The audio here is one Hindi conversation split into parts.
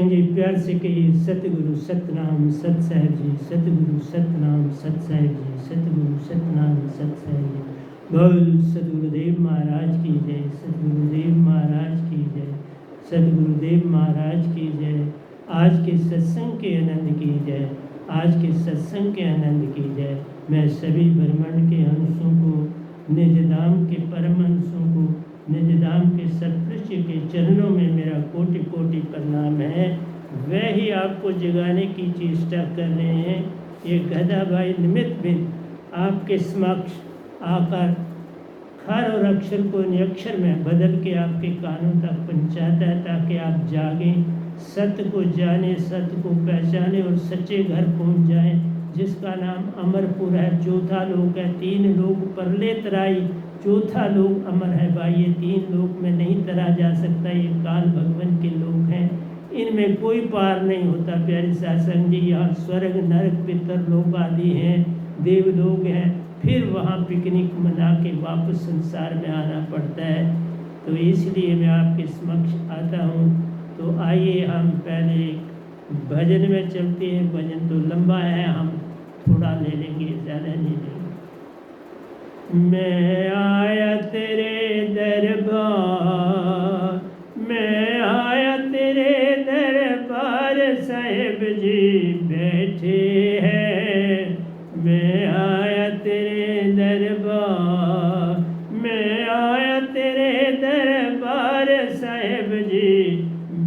साईं जी प्यार से कहिए सतगुरु सतनाम सत साहिब जी, सतगुरु सतनाम सत साहिब जी, सतगुरु सतनाम सत साहिब जी। बोल सतगुरुदेव महाराज की जय, सतगुरुदेव महाराज की जय, सतगुरुदेव महाराज की जय। आज के सत्संग के आनंद की जय, आज के सत्संग के आनंद की जय। मैं सभी ब्रह्मांड के हंसों को, निजधाम के परम हंसों को, निजधाम के सत्पुरुष के चरणों में मेरा कोटि कोटि प्रणाम है। वह ही आपको जगाने की चेष्टा कर रहे हैं। ये गधा भाई निमित्त बिन आपके समक्ष आकर खर और अक्षर को निरक्षर में बदल के आपके कानों तक पहुँचाता है, ताकि आप जागें, सत्य को जाने, सत्य को पहचाने और सच्चे घर पहुँच जाएं, जिसका नाम अमरपुर है। चौथा लोक है, 3 लोक परले तराई, चौथा लोक अमर है भाई। ये 3 लोक में नहीं तरा जा सकता, ये काल भगवान के लोक हैं, इनमें कोई पार नहीं होता। प्यारे सत्संग जी, यहाँ स्वर्ग नरक पितर लोक आदि हैं, देवलोक हैं, फिर वहाँ पिकनिक मना के वापस संसार में आना पड़ता है। तो इसलिए मैं आपके समक्ष आता हूँ। तो आइए हम पहले भजन में चलते हैं। भजन तो लंबा है, हम थोड़ा ले लेंगे, ज़्यादा नहीं लेंगे। मैं आया तेरे दरबार, मैं आया तेरे दरबार, साहिब जी बैठे हैं। मैं आया तेरे दरबार, मैं आया तेरे दरबार, साहिब जी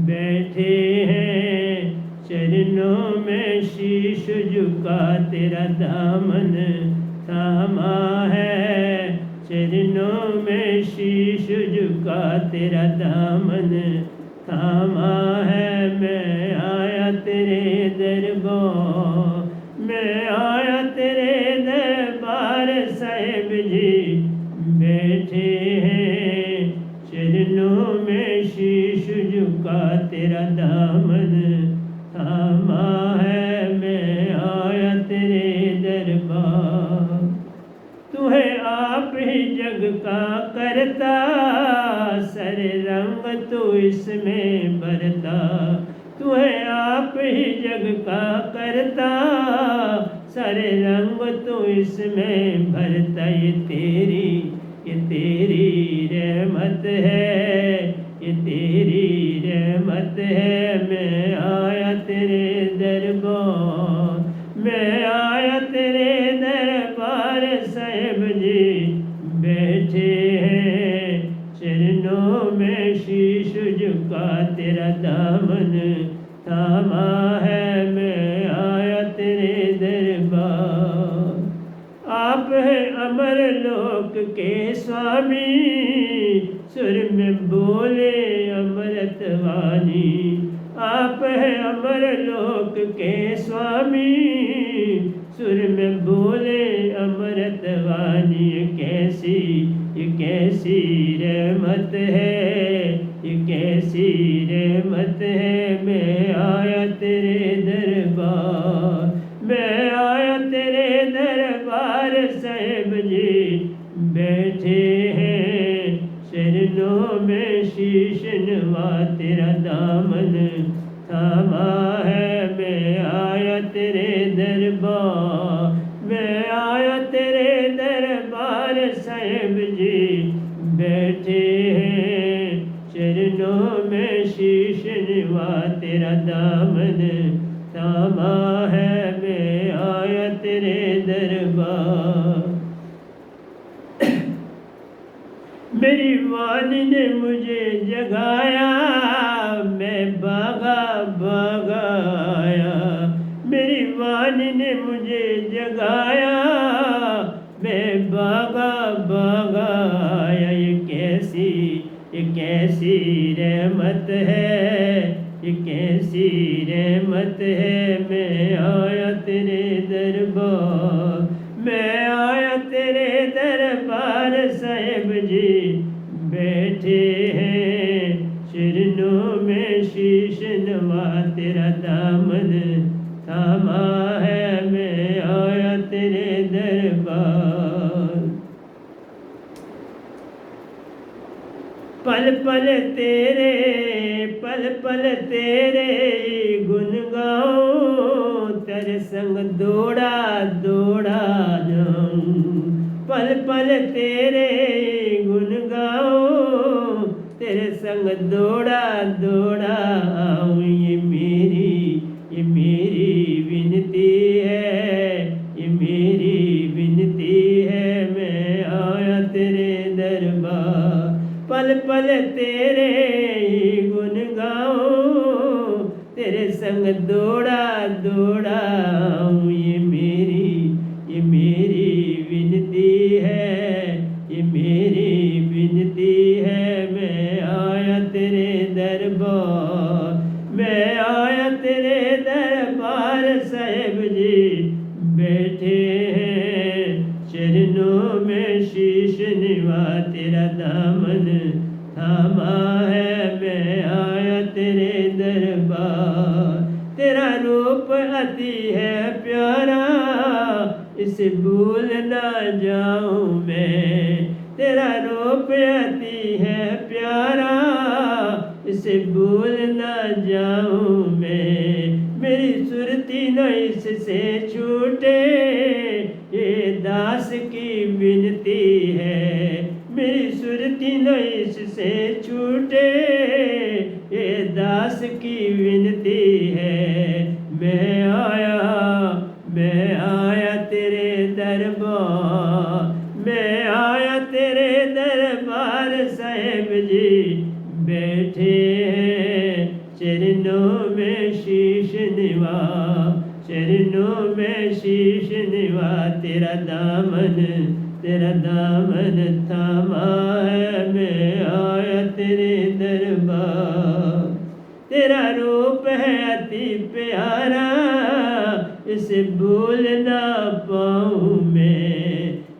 बैठे हैं। चरणों में शीश झुका तेरा दामन थामा है, चरणों में शीश झुका तेरा दामन थामा है। मैं आया तेरे दरबार, मैं आया तेरे दरबार, साहिब जी बैठे हैं। चरणों में शीश झुका तेरा दामन थामा है। मैं आया तेरे दरबार, तू है आप ही जग का करता, सर रंग तू इसमें भरता। तू है आप ही जग का करता, सारे रंग तो इसमें भरता। ये तेरी रहमत है, ये तेरी रहमत है। मैं आया तेरे दरबार, मैं आया तेरे दरबार, साहिब जी बैठे हैं। चरणों में शीश झुका तेरा दामन थामा है। मैं आया तेरे दरबार, आप है अमर लोक के स्वामी, सुर में बोले अमृत वाणी। आप है अमर लोक के स्वामी, सुर में बोले अमृत वाणी। ये कैसी रहमत है, ये कैसी रहमत है। मैं आया तेरे दरबार, मैं आया तेरे दरबार, साहिब जी बैठे हैं। चरणों में शीश नवा तेरा दामन थामा है। मैं आया तेरे दरबार, मैं आया तेरे दरबार, साहिब जी बैठे हैं। चरणों में शीश नवा तेरा दामन थामा है। मैं आया तेरे दरबार, मेरी वाणी ने मुझे जगाया, मैं भागा भागा आया। मेरी वाणी ने मुझे जगाया, मैं भागा भागा आया। ये कैसी रहमत है, ये कैसी रहमत है। मैं आया तेरे दरबार, मैं आया तेरे दरबार, साहिब जी बैठे हैं। चरणों में शीश नवा तेरा दामन थामा है। मैं आया तेरे दरबार, पल पल तेरे पल तेरे गुण गाऊं, तेरे संग दौड़ा दौड़ा आऊं। ये मेरी विनती है, ये मेरी विनती है, मैं आया तेरे दरबार। पल पल तेरे गुण गाऊं, तेरे संग दौड़ा दौड़ा आऊं। ये मेरी विनती है, ये मेरी विनती है, मैं आया तेरे दरबार। मैं आया तेरे दरबार साहिब जी बैठे हैं चरणों में शीश निवा, तेरा दामन थामा है, मैं आया तेरे दरबार। तेरा रूप अति है प्यारा, इसे भूल ना जाऊं मैं। तेरा रूप अति है प्यारा, इसे भूल ना जाऊं मैं। मेरी सुरती न इससे छूटे, ये दास की विनती है। मेरी सुरती न इससे छूटे, ये दास की विनती है। मैं आया तेरे दरबार, मैं आया तेरे दरबार साहिब जी बैठे हैं चरणों में शीश निवा, चरणों में शीश निवा। तेरा दामन थामा है, मैं आया तेरे दरबार। तेरा रूप है अति प्यारा, इसे भूल ना पाऊं मैं।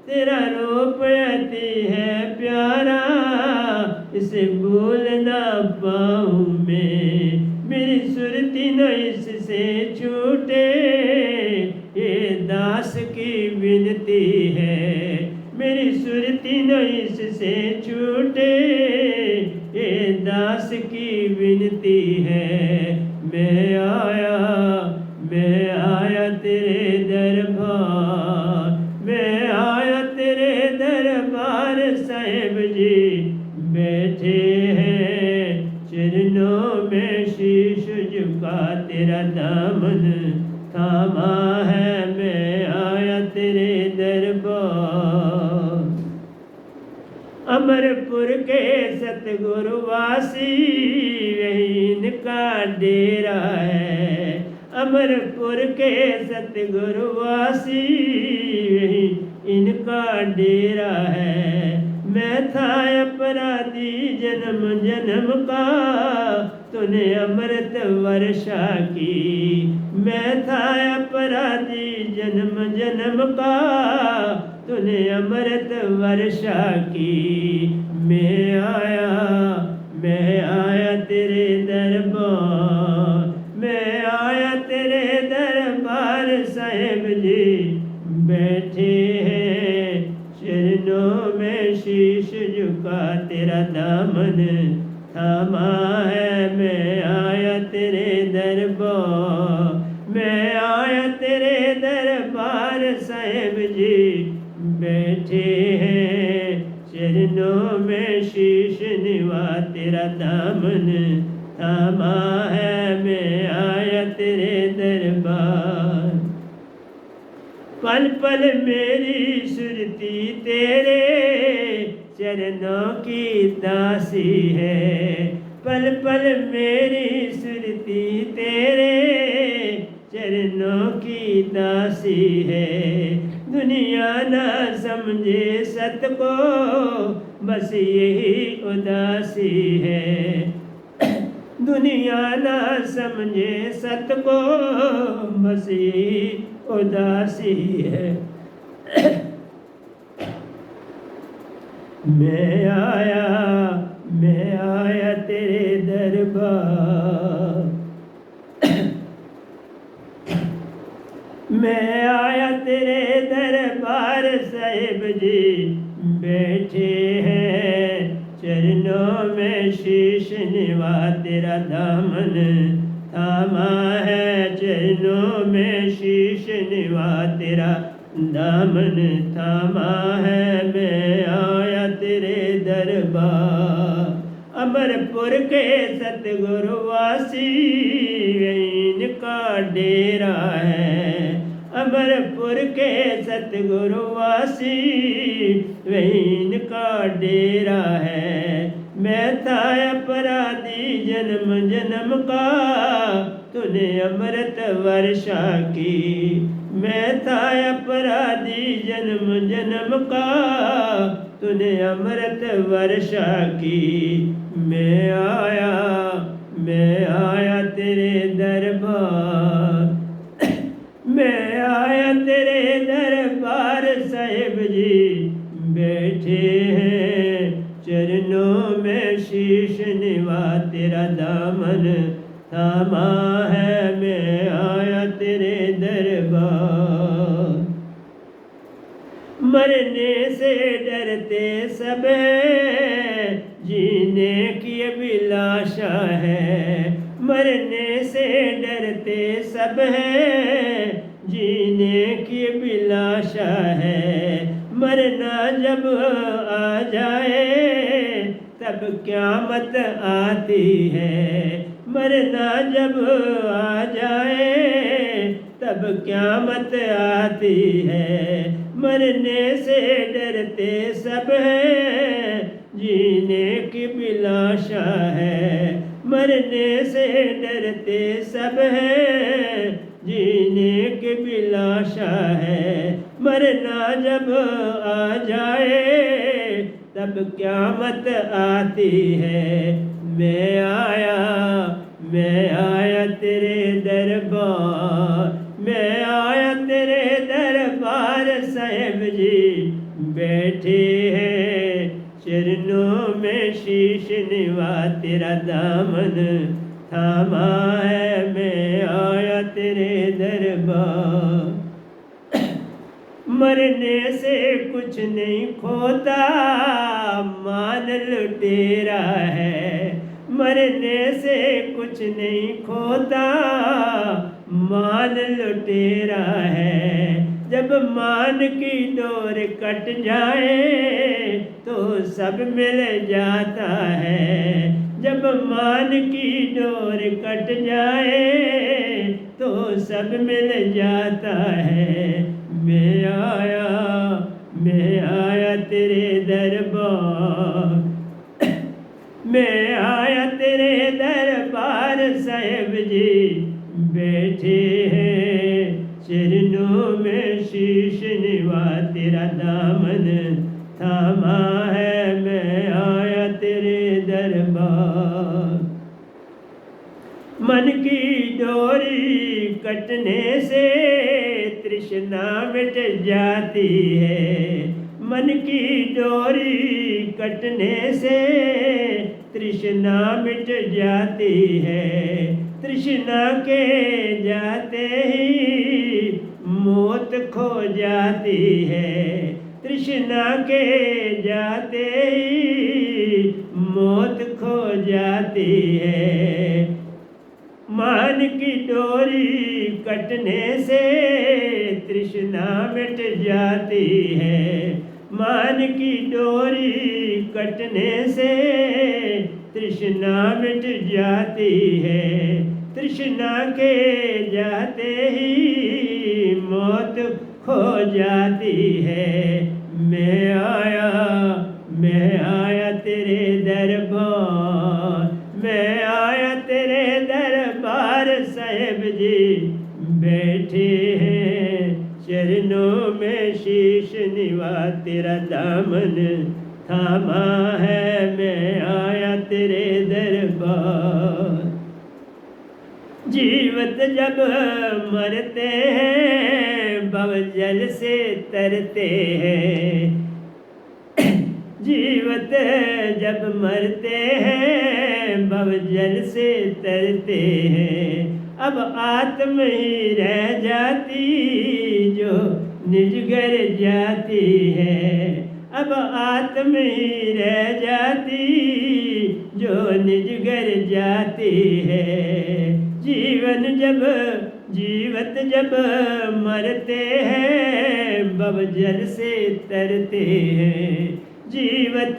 तेरा रूप अति है प्यारा, इसे भूल ना पाऊं मैं। मेरी सुरती न इससे छूटे, ये दास की विनती है। मेरी सुरती न इससे छूटे, ये दास की विनती है। मैं आया तेरे दरबार, मैं आया तेरे दरबार साहिब जी बैठे हैं चरणों में शीश झुका। तेरा दामन थामा है, मैं आया तेरे दरबार। अमरपुर के सतगुरुवासी यही इनका डेरा है। अमरपुर के सतगुरुवासी यही इनका डेरा है। मैं था अपराधी जन्म जन्म का, तूने अमृत वर्षा की। मैं था अपराधी जन्म जन्म का, तूने अमृत वर्षा की। मैं आया तेरे दरबार, मैं आया तेरे दरबार साहिब जी बैठे हैं चरणों में शीश झुका। तेरा दामन थामा है, मैं आया तेरे दरबार। मैं आया तेरे दरबार साहिब जी बैठे हैं चरणों में शीश निवा। तेरा दामन थामा है, मैं आया तेरे दरबार। पल पल मेरी सुरती तेरे चरणों की दासी है। पल पल मेरी सुरती तेरे चरणों की दासी है। दुनिया ना समझे सत को, बस यही उदासी है। दुनिया ना समझे सत को, बस यही उदासी है। मैं आया तेरे दरबार। मैं आया तेरे दरबार साहिब जी बैठे हैं चरणों में शीश निवा। तेरा दामन थामा है, चरणों में शीश निवा। तेरा दामन थामा है मैं आया तेरे दरबार। अमरपुर के सतगुरु वासी इनका डेरा है। अमरपुर के सतगुरु वासी इनका डेरा है। मैं था अपराधी जन्म जन्म का तूने अमृत वर्षा की। मैं था अपराधी जन्म जन्म का तूने अमृत वर्षा की। मैं आया तेरे दरबार। मैं आया तेरे दरबार साहिब जी बैठे हैं चरणों में शीश निवा तेरा दामन थामा है मैं आया तेरे दरबार। मरने से डरते सब है जीने की अभिलाषा है। मरने से डरते सब है जीने की अभिलाषा है। मरना जब आ जाए तब क़यामत आती है। मरना जब आ जाए तब क़यामत आती है। मरने से डरते सब है जीने की अभिलाषा है। मरने से डरते सब है जीने की अभिलाषा है। मरना जब आ जाए तब क़यामत आती है। मैं आया तेरे दरबार। मैं आया तेरे दरबार साहिब जी बैठे हैं चरणों में शीश निवा तेरा दामन थामा है मैं आया तेरे दरबार। मरने से कुछ नहीं खोता मान लुटेरा है। मरने से कुछ नहीं खोता मान लुटेरा है। जब मान की डोर कट जाए तो सब मिल जाता है। जब मान की डोर कट जाए तो सब मिल जाता है। मैं आया तेरे दरबार। मैं आया तेरे दरबार साहिब जी बैठे हैं चरणों में शीश निवा तेरा दामन थामा है मैं आया तेरे दरबार। मन की डोरी कटने से तृष्णा मिट जाती है। मन की डोरी कटने से तृष्णा मिट जाती है। तृष्णा के जाते ही मौत खो जाती है। तृष्णा के जाते ही मौत खो जाती है। मान की डोरी कटने से तृष्णा मिट जाती है। मान की डोरी कटने से तृष्णा मिट जाती है। तृष्णा के जाते ही मौत खो जाती है। मैं आया तेरे दरबार। मैं आया तेरे दरबार साहिब जी बैठे हैं चरणों में शीश निवा तेरा दामन थामा है मैं आया तेरे दरबार। जीवत जब मरते हैं भवजल से तरते हैं। जीवत जब मरते हैं भवजल से तरते हैं। अब आत्म ही रह जाती जो निज घर जाती है। अब आत्म ही रह जाती जो निज घर जाती है। जीवत जब मरते हैं बवजल से तरते हैं। जीवत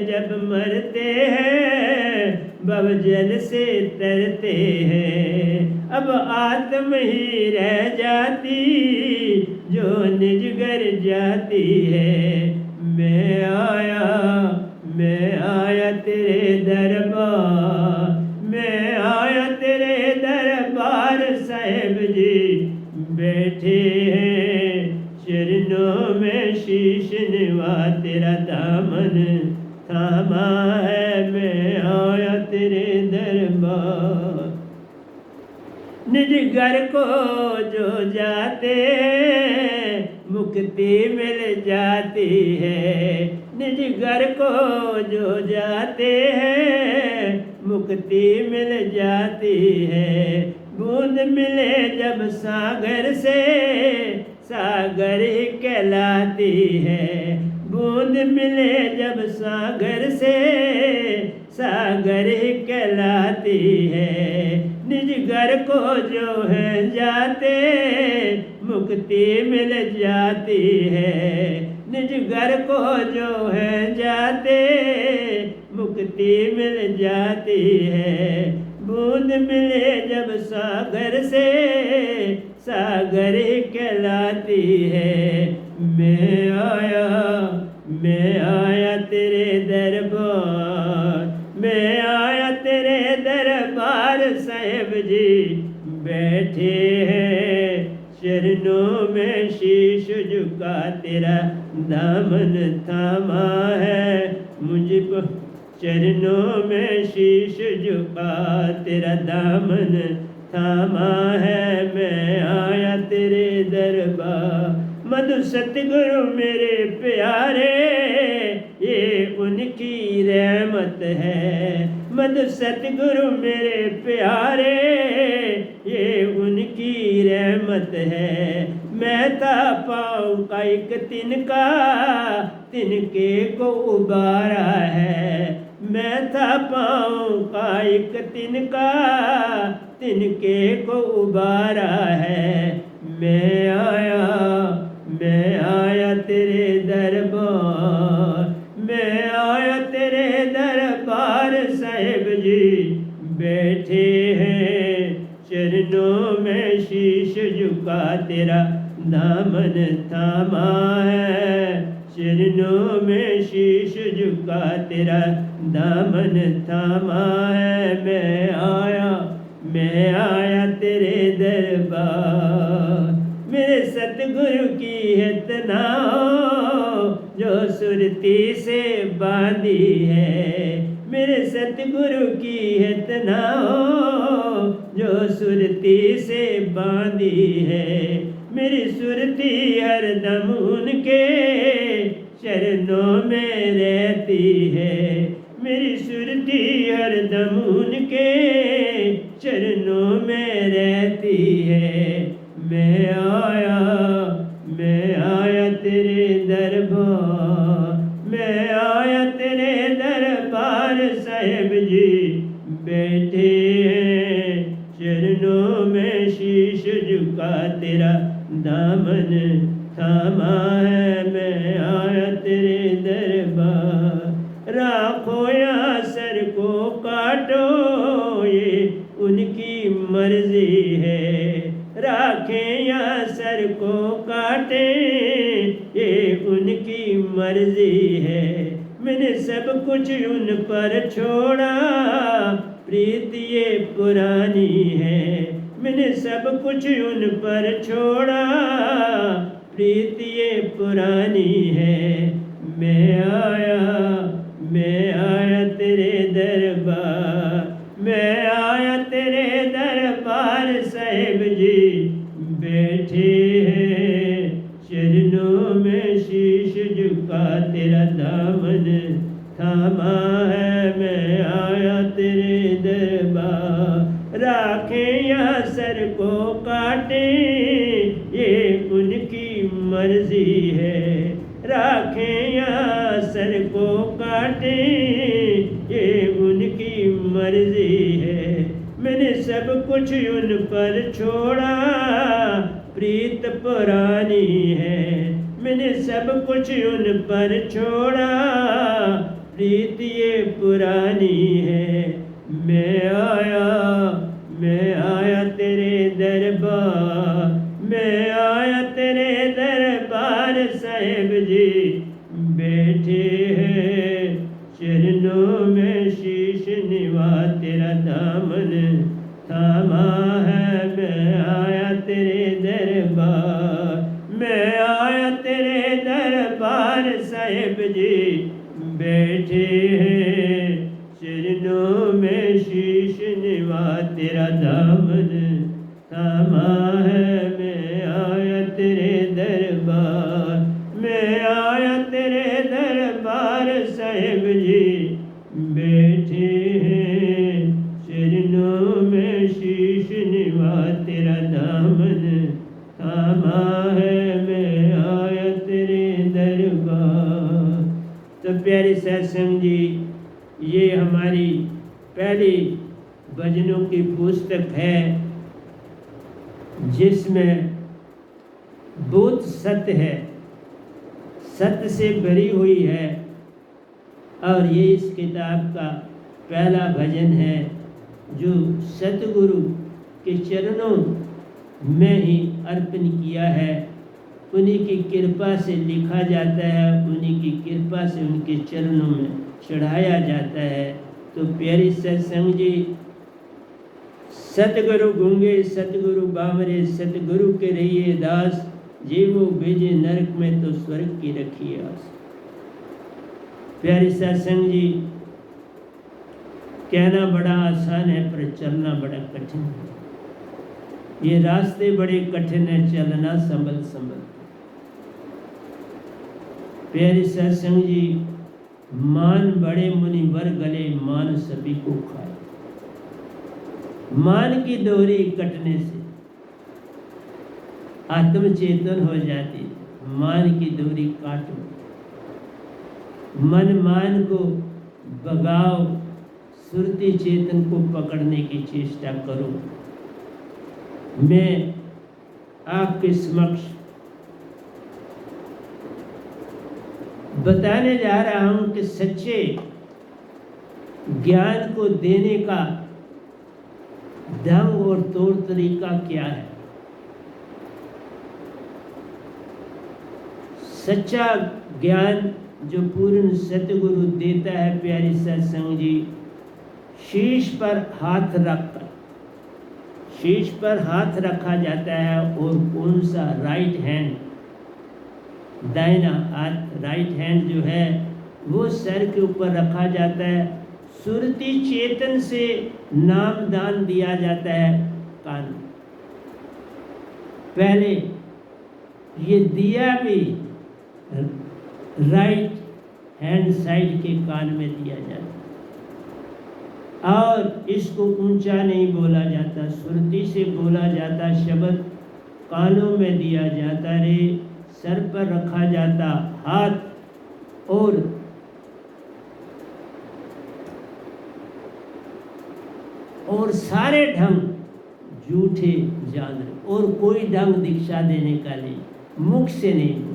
जब मरते हैं बवजल से तरते हैं। अब आत्म ही रह जाती जो निज घर जाती है। मैं आया तेरे दरबार, मैं आया तेरे दरबार साहिब जी। बैठे हैं चरणों में शीश निवा, तेरा दामन थामा है। मैं आया तेरे दरबार। निज घर को जो जाते मुक्ति मिल जाती है। निज घर को जो जाते हैं मुक्ति मिल जाती है। बूंद मिले जब सागर से सागर ही कहलाती है। बूंद मिले जब सागर से सागर ही कहलाती है। निज घर को जो है जाते मुक्ति मिल जाती है। निज घर को जो है जाते मुक्ति मिल जाती है। बूंद मिले जब सागर से सागर ही कहलाती है। मैं आया तेरे दरबार, मैं आया तेरे दरबार साहिब जी। बैठे हैं चरणों में शीश झुका, तेरा दामन थामा है मुझको। चरणों में शीश झुका, तेरा दामन थामा है। मैं आया तेरे दरबार। मधु सतगुरु मेरे प्यारे ये उनकी रहमत है। मधु सतगुरु मेरे प्यारे ये उनकी रहमत है। मैं था पाँव का एक तिनका, तिनके को उबारा है। मैं था पाँव का एक तिनका, तिनके को उबारा है। मैं आया तेरे दरबार, मैं आया तेरे दरबार साहिब जी। बैठे हैं चरणों में शीश झुका, तेरा दामन थामा है। चरणों में शीश झुका, तेरा दामन थामा है। मैं आया तेरे दरबार। मेरे सतगुरु की है तनाव जो सुरती से बांधी है। मेरे सतगुरु की है तनाव जो सुरती से बांधी है। मेरी सुरती हरदम उनके चरणों में रहती है। मेरी सुरती हरदम उनके चरणों में रहती है। मैं आया तेरे दरबार, मैं आया तेरे दरबार साहिब जी। बैठे हैं चरणों में शीश झुका, तेरा दामन थामा है। मैं आया तेरे दरबार। राखो या सर को काटो ये उनकी मर्जी है। राखें या सर को काटे ये उनकी मर्जी है। मैंने सब कुछ उन पर छोड़ा, प्रीत ये पुरानी है। मैंने सब कुछ उन पर छोड़ा, प्रीत ये पुरानी है। मैं आया तेरे दरबार, मैं आया तेरे दरबार साहिब जी। बैठे हैं चरणों में शीश झुका, तेरा दामन थामा है। मैं आया तेरे दरबार। राखें या सर को काटे ये उनकी मर्जी है। राखें या सर को काटे ये उनकी मर्जी है। मैंने सब कुछ उन पर छोड़ा, प्रीत पुरानी है। मैंने सब कुछ उन पर छोड़ा, प्रीत ये पुरानी है। मैं आया तेरे दरबार, मैं आया तेरे दरबार साहिब जी। बैठे हैं चरणों में शीश निवा, तेरा दामन थामा है। मैं आया तेरे दरबार, मैं आया तेरे दरबार साहिब जी। बैठे हैं चरणों में शीश निवा, तेरा दामन थामा है। मैं आया तेरे दरबार, मैं आया तेरे दरबार साहिब जी। बैठे हैं चरणों में शीश निवा, तेरा दामन थामा है। मैं आया तेरे दरबार। तो प्यारे सत्संग जी, ये हमारी पहली भजनों की पुस्तक है जिसमें बहुत सत्य है, सत्य से भरी हुई है। और ये इस किताब का पहला भजन है जो सतगुरु के चरणों में ही अर्पण किया है। उन्हीं की कृपा से लिखा जाता है, उन्हीं की कृपा से उनके चरणों में चढ़ाया जाता है। तो प्यारी सत्संग जी, सतगुरु गूंगे सतगुरु बावरे, सतगुरु के रहिए दास। जीवो भेजे नरक में तो स्वर्ग की रखिए आस। प्यारे सत्संग जी, कहना बड़ा आसान है पर चलना बड़ा कठिन है। ये रास्ते बड़े कठिन है, चलना संभल संभल। प्यारे सत्संग जी, मान बड़े मुनिवर गले, मान सभी को खाए। मान की डोरी कटने से आत्म चेतन हो जाती है। मान की डोरी काटो, मन मान को भगाओ, सुरती चेतन को पकड़ने की चेष्टा करो। मैं आपके समक्ष बताने जा रहा हूं कि सच्चे ज्ञान को देने का ढंग और तौर तरीका क्या है। सच्चा ज्ञान जो पूर्ण सतगुरु देता है प्यारी सत्संग जी, शीश पर हाथ रखकर, शीश पर हाथ रखा जाता है। और कौन सा? राइट हैंड, दाहिना हाथ, राइट हैंड जो है वो सर के ऊपर रखा जाता है। सुरती चेतन से नाम दान दिया जाता है कान। पहले ये दिया भी राइट हैंड साइड के कान में दिया जाता है। और इसको ऊंचा नहीं बोला जाता, सुरती से बोला जाता। शब्द कानों में दिया जाता रे, सर पर रखा जाता हाथ। और सारे ढंग झूठे जान रहे, और कोई ढंग दीक्षा देने का नहीं, मुख से नहीं बोल।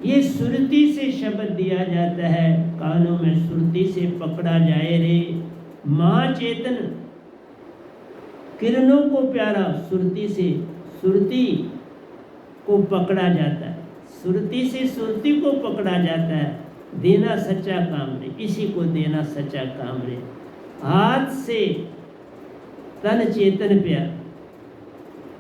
ये सुरती से शब्द दिया जाता है कानों में, सुरती से पकड़ा जाए रे। माँ चेतन किरणों को प्यारा, सुरती से सुरती को पकड़ा जाता है, सुरती से सुरती को पकड़ा जाता है। देना सच्चा काम रे, इसी को देना सच्चा काम रे। हाथ से तन चेतन प्यार,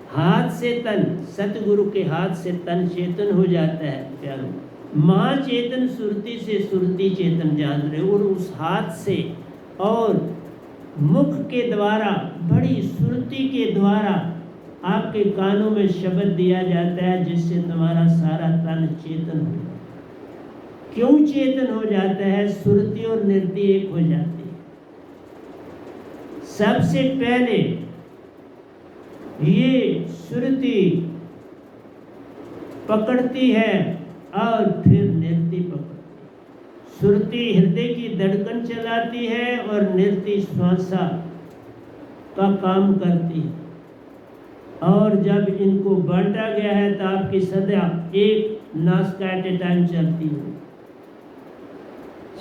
हाथ से तन, सतगुरु के हाथ से तन चेतन हो जाता है प्यारो। माँ चेतन सुरती से सुरती चेतन जान रहे। और उस हाथ से और मुख के द्वारा, बड़ी सुरती के द्वारा आपके कानों में शब्द दिया जाता है, जिससे तुम्हारा सारा तन चेतन हो जाता है। क्यों चेतन हो जाता है? सुरती और निरति एक हो जाती है। सबसे पहले ये सुरती पकड़ती है और फिर निरति पकड़ती है। सुरती हृदय की धड़कन चलाती है और निरति श्वासा का काम करती है। और जब इनको बांटा गया है तो आपकी सदा एक नासिका एट ए टाइम चलती है,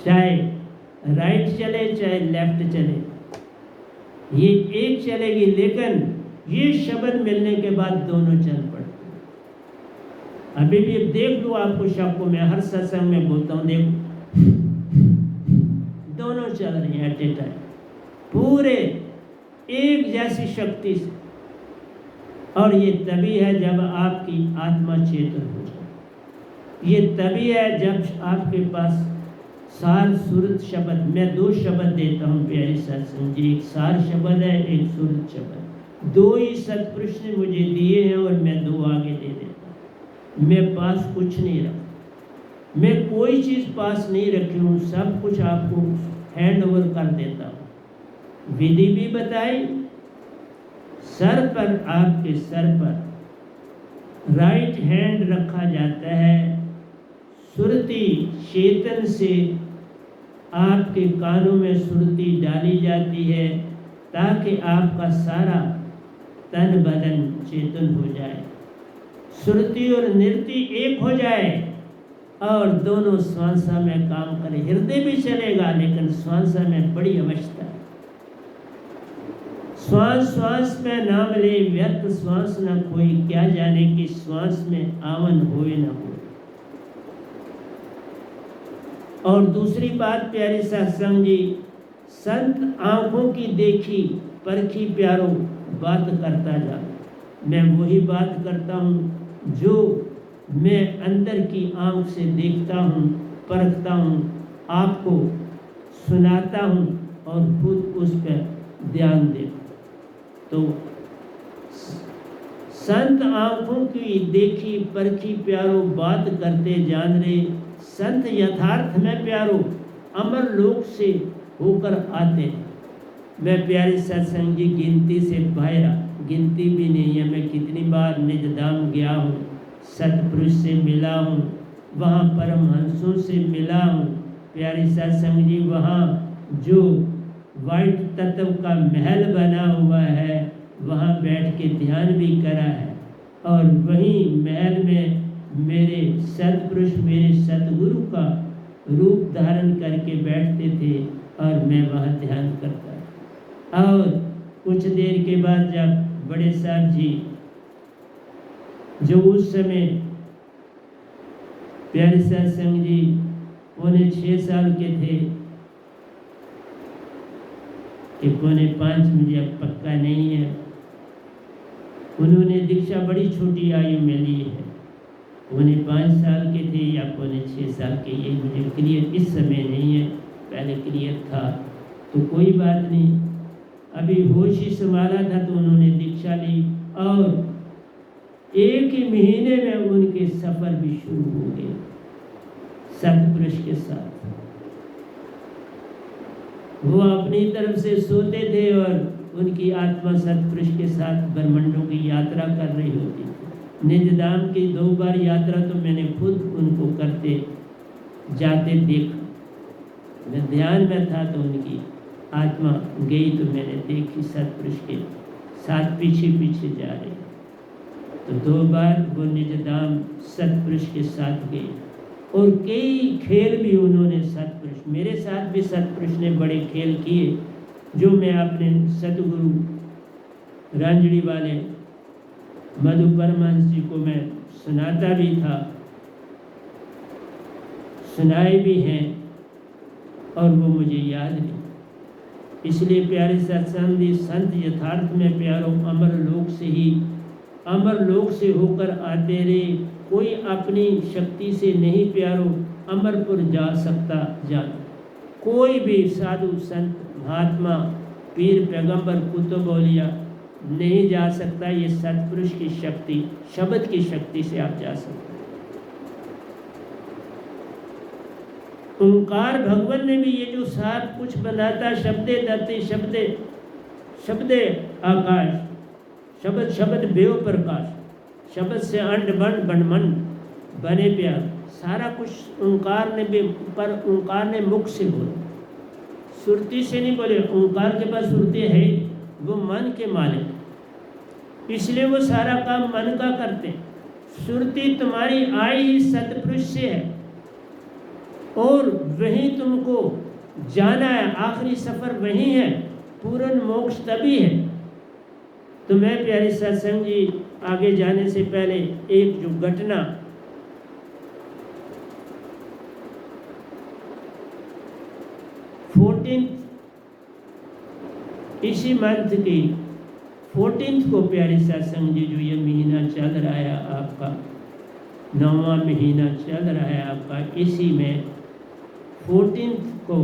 चाहे राइट चले चाहे लेफ्ट चले, ये एक चलेगी, लेकिन ये शब्द मिलने के बाद दोनों चल पड़ते हैं। अभी भी देख लो, आपको शक को मैं हर सत्संग में बोलता हूँ, देखो दोनों चल रही हैं एट ए टाइम, पूरे एक जैसी शक्ति से। और ये तभी है जब आपकी आत्मा चेतन हो जाए, ये तभी है जब आपके पास सार सुरत शब्द, मैं दो शब्द देता हूँ प्यारे सत्संग जी, एक सार शब्द है, एक सुरत शब्द। दो ही सतपुरुष ने मुझे दिए हैं और मैं दो आगे दे देता हूँ। मैं पास कुछ नहीं रखा, मैं कोई चीज़ पास नहीं रखी हूँ, सब कुछ आपको हैंड ओवर कर देता हूँ। विधि भी बताई, सर पर, आपके सर पर राइट हैंड रखा जाता है, सुरती चेतन से आपके कानों में सुरती डाली जाती है ताकि आपका सारा तन बदन चेतन हो जाए, सुरती और नृत्य एक हो जाए और दोनों श्वासा में काम करें। हृदय भी चलेगा लेकिन श्वासा में बड़ी अवस्था है। श्वास श्वास में नाम ले, व्यर्थ श्वास न कोई, क्या जाने कि श्वास में आवन होए न हो। और दूसरी बात प्यारे सत्संग जी, संत आंखों की देखी परखी प्यारो बात करता जा। मैं वही बात करता हूँ जो मैं अंदर की आंख से देखता हूँ, परखता हूँ, आपको सुनाता हूँ और खुद उस पर ध्यान देता। तो संत आंखों की देखी परखी प्यारो बात करते जान रे, संत यथार्थ में प्यारो अमर लोक से होकर आते। मैं प्यारे सत्संग जी गिनती से बाहर, गिनती भी नहीं है, मैं कितनी बार निज धाम गया हूँ, सतपुरुष से मिला हूँ, वहाँ परमहंसों से मिला हूँ। प्यारे सत्संग जी वहाँ जो वाइट तत्व का महल बना हुआ है वहाँ बैठ के ध्यान भी करा है, और वहीं महल में मेरे सतपुरुष, मेरे सतगुरु का रूप धारण करके बैठते थे और मैं वहाँ ध्यान करता। और कुछ देर के बाद जब बड़े साहब जी जो उस समय प्यारे सत्संग जी पौने 6 साल के थे कि पौने 5, मुझे अब पक्का नहीं है, उन्होंने दीक्षा बड़ी छोटी आयु में ली है, पौने 5 साल के थे या पौने 6 साल के, ये मुझे क्लियर इस समय नहीं है, पहले क्लियर था। तो कोई बात नहीं, अभी होश ही संभाला था तो उन्होंने दीक्षा ली और एक ही महीने में उनके सफर भी शुरू हो गए सतपुरुष के साथ। वो अपनी तरफ से सोते थे और उनकी आत्मा सतपुरुष के साथ ब्रह्मांडों की यात्रा कर रही होती थी। निज धाम की 2 बार यात्रा तो मैंने खुद उनको करते जाते देखा, मैं ध्यान में था तो उनकी आत्मा गई तो मैंने देखी सतपुरुष के साथ पीछे पीछे जा रही। तो 2 बार वो निज धाम सतपुरुष के साथ गए और कई खेल भी उन्होंने सतपुरुष, मेरे साथ भी सतपुरुष ने बड़े खेल किए जो मैं अपने सतगुरु रांझड़ी वाले मधु परमहंस जी को मैं सुनाता भी था, सुनाए भी हैं और वो मुझे याद नहीं। इसलिए प्यारे सत्संगी संत यथार्थ में प्यारो अमर लोक से ही, अमर लोक से होकर आते रे, कोई अपनी शक्ति से नहीं प्यारो अमरपुर जा सकता जान। कोई भी साधु संत महात्मा पीर पैगंबर कुतुब औलिया नहीं जा सकता, ये सतपुरुष की शक्ति, शब्द की शक्ति से आप जा सकते। ओंकार भगवान ने भी ये जो सब कुछ बनाता, शब्दे धरती शब्दे शब्दे आकाश, शब्द शब्द बेव प्रकाश, शब्द से अंड बन बनमन बने प्यार, सारा कुछ ओंकार ने भी, पर ओंकार ने मुख से बोला, सुरती से नहीं बोले। ओंकार के पास सुरती है, वो मन के मालिक, इसलिए वो सारा काम मन का करते। सुरती तुम्हारी आई ही सतपुरुष से है और वहीं तुमको जाना है, आखिरी सफर वहीं है, पूर्ण मोक्ष तभी है। तो मैं प्यारे सत्संग जी आगे जाने से पहले एक जो घटना 14 इसी मंथ की 14 को प्यारे सत्संग जी, जो ये महीना चल रहा है आपका 9वां महीना चल रहा है आपका, इसी में 14 को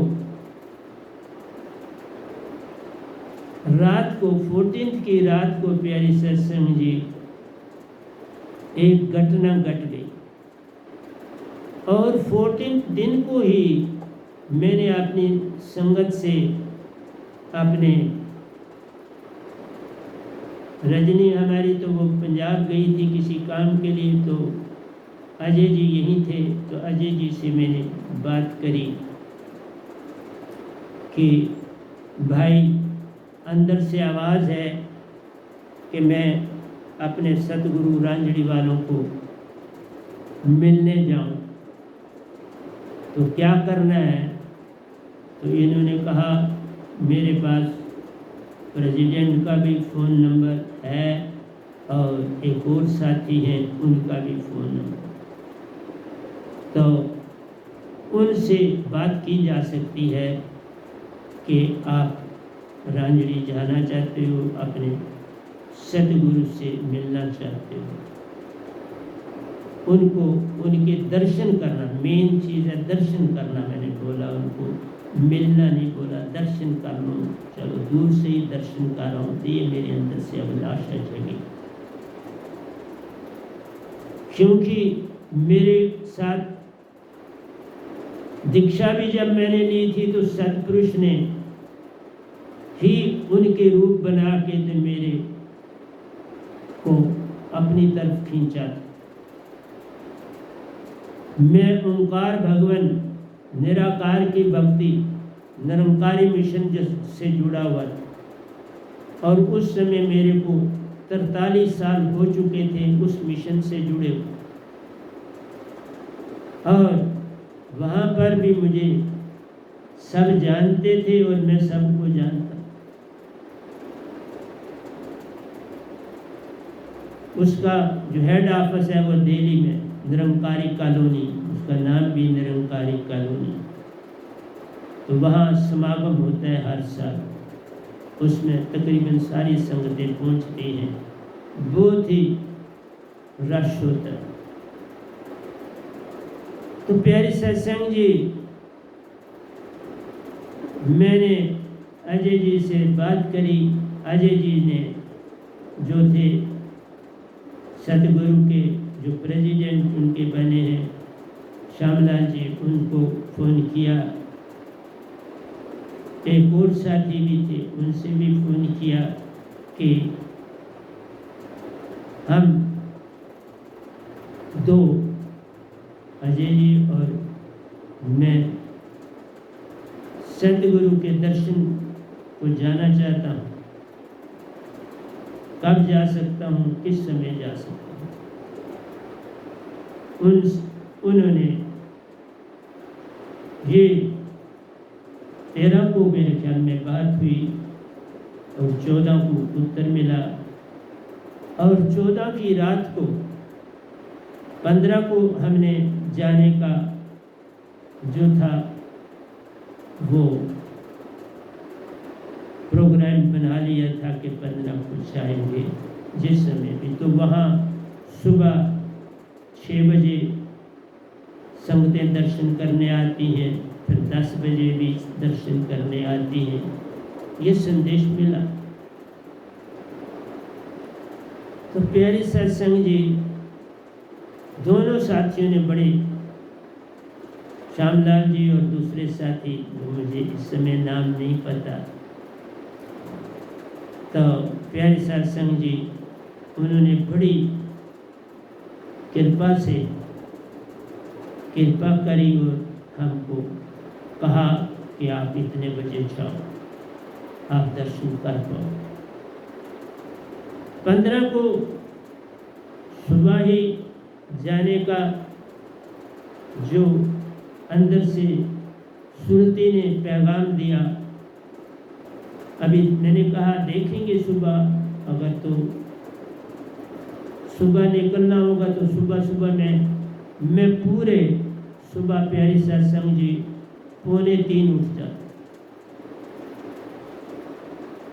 रात को 14 की रात को प्यारे सत्संग जी एक घटना घट गई और 14 दिन को ही मैंने अपनी संगत से अपने रजनी हमारी तो वो पंजाब गई थी किसी काम के लिए, तो अजय जी यहीं थे, तो अजय जी से मैंने बात करी कि भाई अंदर से आवाज़ है कि मैं अपने सतगुरु रांझड़ी वालों को मिलने जाऊं, तो क्या करना है। तो इन्होंने कहा मेरे पास प्रेसिडेंट का भी फ़ोन नंबर है और एक और साथी हैं उनका भी फ़ोन नंबर, तो उनसे बात की जा सकती है कि आप रांझड़ी जाना चाहते हो, अपने सतगुरु से मिलना चाहते हो, उनको उनके दर्शन करना मेन चीज़ है, दर्शन करना। मैंने बोला उनको मिलना नहीं बोला, दर्शन कर लो, चलो दूर से ही दर्शन कर रहा हूँ, तो ये मेरे अंदर से अभिलाषा जगी, क्योंकि मेरे साथ दीक्षा भी जब मैंने ली थी तो सतपुरुष ने ही उनके रूप बना के तो मेरे को अपनी तरफ खींचा। मैं ओंकार भगवान निराकार की भक्ति निरंकारी मिशन से जुड़ा हुआ था और उस समय मेरे को 43 साल हो चुके थे उस मिशन से जुड़े हुए, और वहाँ पर भी मुझे सब जानते थे और मैं सबको जानता। उसका जो हेड ऑफिस है वो दिल्ली में, निरंकारी कॉलोनी, उसका नाम भी निरंकारी कॉलोनी। तो वहाँ समागम होता है हर साल, उसमें तकरीबन सारी संगतें पहुँचती हैं, बहुत ही रश होता है। तो प्यारे सत्संग जी, मैंने अजय जी से बात करी। अजय जी ने जो थे सतगुरु के जो प्रेसिडेंट उनके बने हैं श्यामलाल जी, उनको फ़ोन किया। एक और साथी भी थे, उनसे भी फ़ोन किया कि हम दो, अजय जी और मैं, सतगुरु के दर्शन को जाना चाहता हूँ, कब जा सकता हूँ, किस समय जा सकता हूँ। उन्होंने ये 13 को मेरे ख्याल में बात हुई और 14 को उत्तर मिला, और 14 की रात को 15 को हमने जाने का जो था वो प्रोग्राम बना लिया था कि 15 को जाएंगे जिस समय भी। तो वहाँ सुबह 6 बजे संगतें दर्शन करने आती हैं, फिर 10 बजे भी दर्शन करने आती हैं, ये संदेश मिला। तो प्यारे सत्संग जी, दोनों साथियों ने बड़े, श्यामलाल जी और दूसरे साथी जो मुझे इस समय नाम नहीं पता, तो प्यारे सत्संग जी उन्होंने बड़ी कृपा से कृपा करी और हमको कहा कि आप इतने बजे जाओ, आप दर्शन कर पाओ। 15 को सुबह ही जाने का जो अंदर से सुरती ने पैगाम दिया। अभी मैंने कहा देखेंगे सुबह, अगर तो सुबह निकलना होगा तो सुबह सुबह मैं पूरे सुबह प्यारी सत्संग जी 2:45 उठ जाता,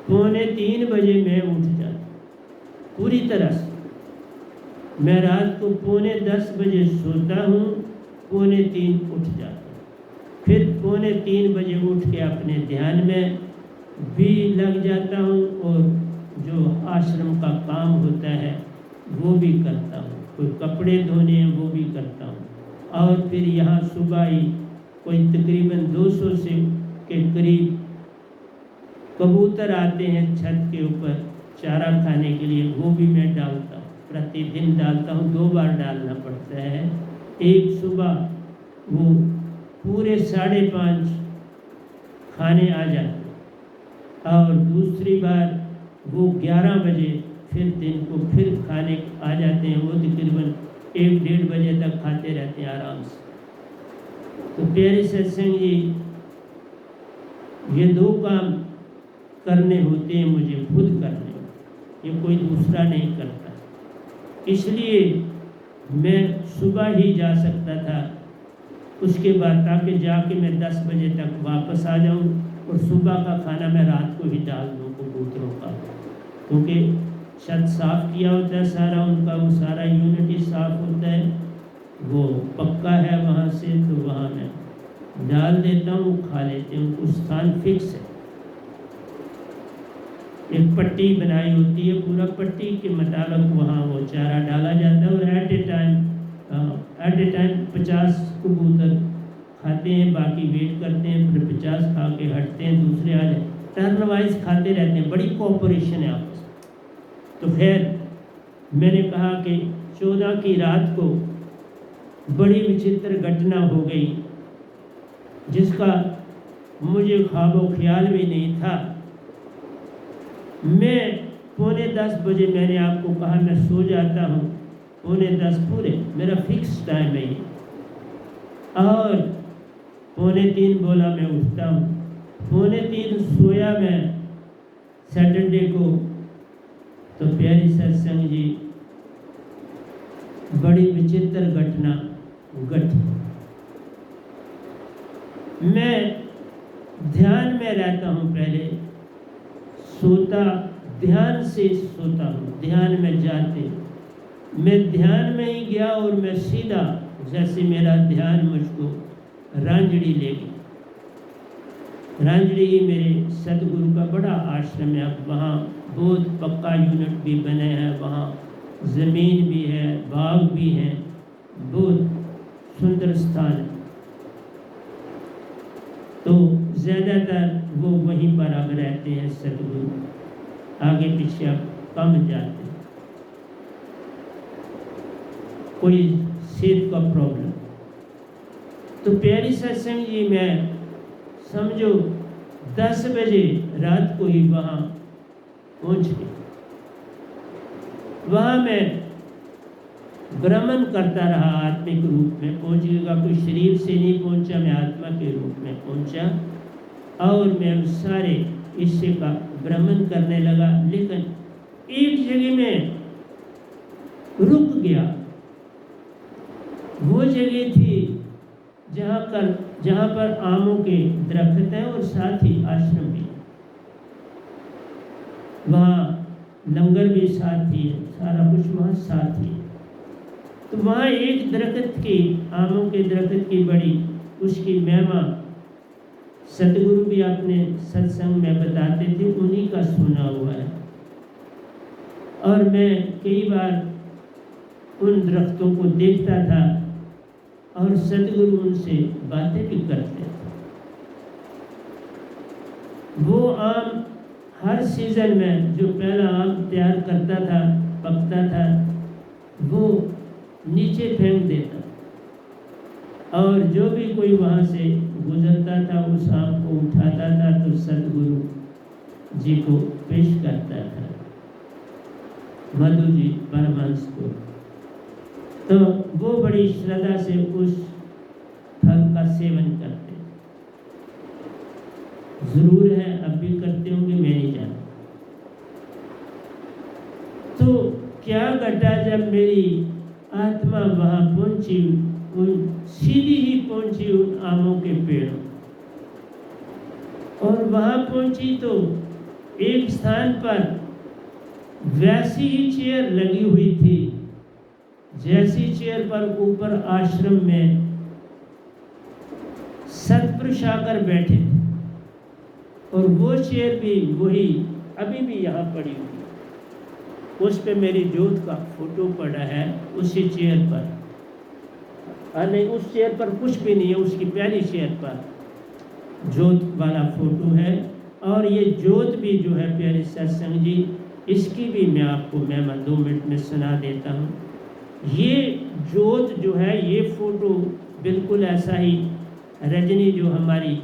2:45 बजे मैं उठ जाता पूरी तरह से। मैं रात को 9:45 बजे सोता हूँ, 2:45 उठ जाता, फिर 2:45 बजे उठ के अपने ध्यान में भी लग जाता हूँ और जो आश्रम का काम होता है वो भी करता हूँ, कोई कपड़े धोने हैं वो भी करता हूँ। और फिर यहाँ सुबह ही कोई तकरीबन 200 से के करीब कबूतर आते हैं छत के ऊपर चारा खाने के लिए, वो भी मैं डालता हूँ, प्रतिदिन डालता हूँ, 2 बार डालना पड़ता है। एक सुबह वो पूरे 5:30 खाने आ जाते और दूसरी बार वो 11 बजे फिर दिन को फिर खाने आ जाते हैं। वो तकरीबन 1-1:30 बजे तक खाते रहते हैं आराम से। तो प्यारे सत्संग जी, ये 2 काम करने होते हैं, मुझे खुद करने, ये कोई दूसरा नहीं करता। इसलिए मैं सुबह ही जा सकता था, उसके बाद ताकि जाके मैं 10 बजे तक वापस आ जाऊं और सुबह का खाना मैं रात को ही डाल दूं कबूतरों का, क्योंकि छत साफ़ किया होता है सारा उनका, वो सारा यूनिट ही साफ़ होता है, वो पक्का है वहाँ से, तो वहाँ मैं डाल देता हूँ, खा लेते हैं, उनको स्थान फिक्स है। एक पट्टी बनाई होती है, पूरा पट्टी के मुताबिक वहाँ वो चारा डाला जाता है और एट ए टाइम 50 कबूतर खाते हैं, बाकी वेट करते हैं, फिर 50 खा के हटते हैं, दूसरे आ जाए, टर्न वाइज खाते रहते हैं, बड़ी कोऑपरेशन है आपस में। तो खैर मैंने कहा कि 14 की रात को बड़ी विचित्र घटना हो गई, जिसका मुझे ख्वाबो ख्याल भी नहीं था। मैं 9:45 बजे, मैंने आपको कहा मैं सो जाता हूँ, 9:45 पूरे मेरा फिक्स टाइम है ये, और 2:45 बोला मैं उठता हूँ। 2:45 सोया मैं सैटरडे को, तो प्यारी सत्संग जी बड़ी विचित्र घटना घटी। मैं ध्यान में रहता हूँ, पहले सोता ध्यान से सोता हूँ, ध्यान में जाते मैं ध्यान में ही गया और मैं सीधा, जैसे मेरा ध्यान मुझको रांझड़ी ले गई। रांझड़ी मेरे सदगुरु का बड़ा आश्रम है, अब वहाँ बहुत पक्का यूनिट भी बने हैं, वहाँ ज़मीन भी है, बाग भी हैं, बहुत सुंदर स्थान है। तो ज़्यादातर वो वहीं पर अब रहते हैं सदगुरु, आगे पीछे अब कम जाते हैं, कोई सेहत का प्रॉब्लम। तो प्यारी सत्संग जी, मैं समझो 10 बजे रात को ही वहाँ पहुँच गई। वहाँ मैं भ्रमण करता रहा, आत्मिक रूप में पहुँचेगा, कोई शरीर से नहीं पहुँचा, मैं आत्मा के रूप में पहुँचा और मैं उस सारे हिस्से का भ्रमण करने लगा। लेकिन एक जगह में रुक गया, वो जगह थी जहाँ पर आमों के दरख्त हैं और साथ ही आश्रम भी, वहाँ लंगर भी साथ ही है, सारा कुछ वहाँ साथ ही है। तो वहाँ एक दरख्त की, आमों के दरख्त की बड़ी उसकी महिमा सतगुरु भी अपने सत्संग में बताते थे, उन्हीं का सुना हुआ है। और मैं कई बार उन दरख्तों को देखता था और सतगुरु उनसे बातें भी करते थे। वो आम हर सीज़न में जो पहला आम तैयार करता था, पकता था, वो नीचे फेंक देता और जो भी कोई वहाँ से गुजरता था उस आम को उठाता था तो सतगुरु जी को पेश करता था। मधु जी परमहंस को। तो वो बड़ी श्रद्धा से उस फल का सेवन करते, जरूर है अब भी करते होंगे, मैं नहीं जानता। तो क्या घटा, जब मेरी आत्मा वहां पहुंची, सीधी ही पहुंची उन आमों के पेड़ों, और वहां पहुंची तो एक स्थान पर वैसी ही चेयर लगी हुई थी जैसी चेयर पर ऊपर आश्रम में सतपुरुष आकर बैठे थे, और वो चेयर भी वही अभी भी यहाँ पड़ी हुई, उस पे मेरी जोत का फोटो पड़ा है उसी चेयर पर। नहीं, उस चेयर पर कुछ भी नहीं है, उसकी प्यारी चेयर पर जोत वाला फोटो है। और ये जोत भी जो है प्यारे सत्संग जी, इसकी भी मैं आपको महिमा 2 मिनट में सुना देता हूँ। ये जोत जो है, ये फोटो बिल्कुल ऐसा ही रजनी जो हमारी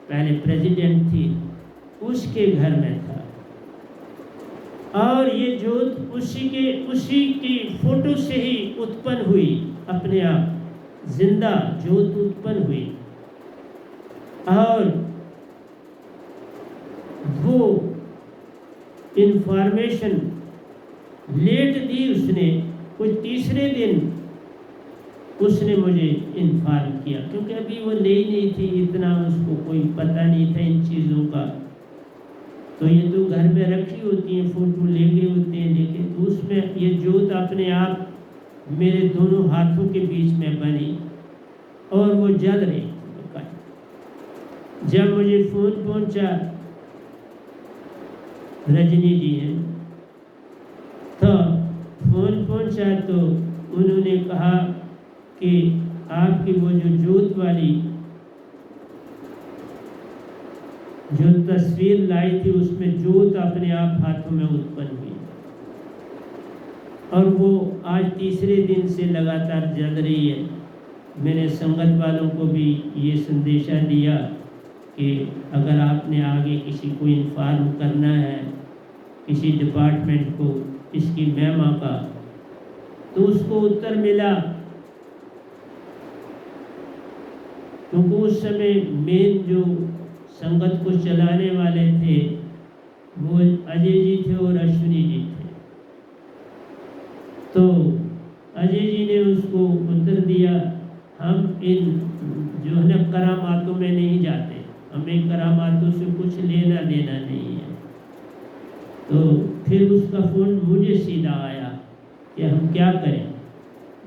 पहले प्रेसिडेंट थी उसके घर में था, और ये जोत उसी की फोटो से ही उत्पन्न हुई, अपने आप जिंदा जोत उत्पन्न हुई। और वो इंफॉर्मेशन लेट दी उसने, कुछ तीसरे दिन उसने मुझे इन्फॉर्म किया, क्योंकि अभी वो नई नहीं थी, इतना उसको कोई पता नहीं था इन चीज़ों का। तो ये तो घर में रखी होती हैं, फोटो लेके होते हैं, लेकिन तो उसमें ये जोत अपने आप मेरे दोनों हाथों के बीच में बनी और वो जल रही थी। जब मुझे फोन पहुंचा, रजनी जी हैं, तो फोन पहुंचा तो उन्होंने कहा कि आपकी वो जो जोत वाली जो तस्वीर लाई थी उसमें जोत अपने आप हाथों में उत्पन्न हुई, और वो आज तीसरे दिन से लगातार जल रही है। मैंने संगत वालों को भी ये संदेशा दिया कि अगर आपने आगे किसी को इन्फॉर्म करना है, किसी डिपार्टमेंट को इसकी महिमा का, तो उसको उत्तर मिला। क्योंकि उस समय मेन जो संगत को चलाने वाले थे वो अजय जी थे और अश्विनी जी थे। तो अजय जी ने उसको उत्तर दिया, हम इन जो है ना करामातों में नहीं जाते, हमें करामातों से कुछ लेना देना नहीं है। तो फिर उसका फ़ोन मुझे सीधा आया कि हम क्या करें।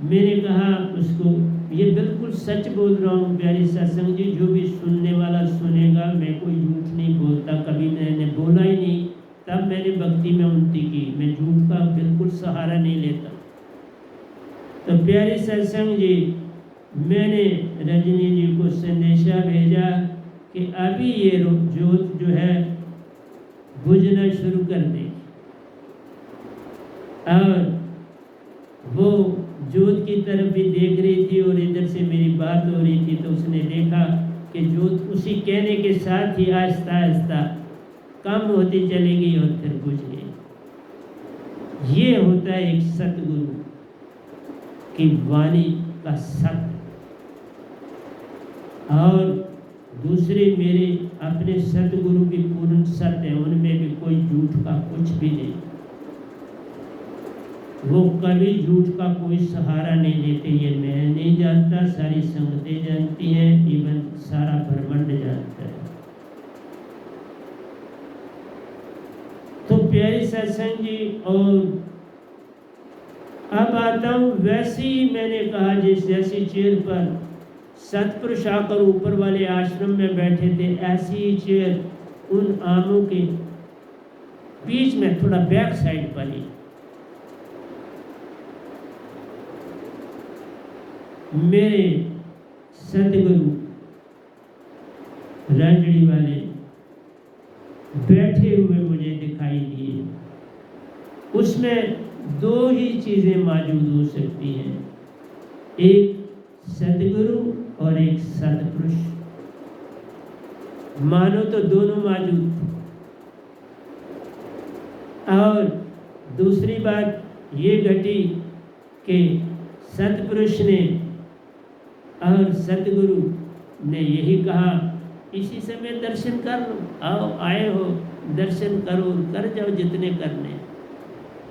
मैंने कहा उसको, ये बिल्कुल सच बोल रहा हूँ प्यारी सत्संग जी, जो भी सुनने वाला सुनेगा, मैं कोई झूठ नहीं बोलता, कभी मैंने बोला ही नहीं। तब मैंने भक्ति में उन्नति की, मैं झूठ का बिल्कुल सहारा नहीं लेता। तो प्यारी सत्संग जी, मैंने रजनी जी को संदेशा भेजा कि अभी ये जोत जो है बुझना शुरू कर दे। और वो जोत की तरफ भी देख रही थी और इधर से मेरी बात हो रही थी, तो उसने देखा कि जोत उसी कहने के साथ ही आहिस्ता आहिस्ता कम होती चली गई और फिर बुझ गई। ये होता है एक सतगुरु की वाणी का सत्य। और दूसरे मेरे अपने सतगुरु भी पूर्ण सत्य है, उनमें भी कोई झूठ का कुछ भी नहीं। वो कभी झूठ का कोई सहारा नहीं लेते, ये मैं नहीं जानता, सारी संगतें जानती हैं, इवन सारा ब्रह्मांड जानता है। तो प्यारी सत्संग जी, और अब आता हूँ, वैसे ही मैंने कहा जैसी चेयर पर सतपुरुष आकर ऊपर वाले आश्रम में बैठे थे, ऐसी ही चेयर उन आमों के बीच में थोड़ा बैक साइड पर ही मेरे सतगुरु राजड़ी वाले बैठे हुए मुझे दिखाई दिए। उसमें 2 ही चीज़ें मौजूद हो सकती हैं, एक सतगुरु और एक सतपुरुष। मानो तो दोनों मौजूद। और दूसरी बात, ये घटी कि सतपुरुष ने और सतगुरु ने यही कहा, इसी समय दर्शन कर लो, आओ आए हो दर्शन करो, कर जाओ जितने करने।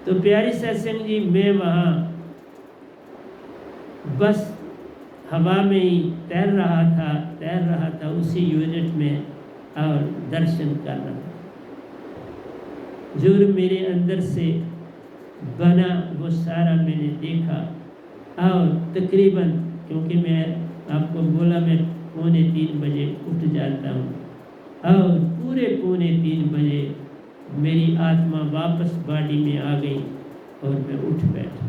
तो प्यारी सत्संग जी, मैं वहाँ बस हवा में ही तैर रहा था उसी यूनिट में और दर्शन कर रहा था। जो मेरे अंदर से बना वो सारा मैंने देखा। और तकरीबन, क्योंकि मैं आपको बोला मैं 2:45 बजे उठ जाता हूँ, और पूरे 2:45 बजे मेरी आत्मा वापस बॉडी में आ गई और मैं उठ बैठा।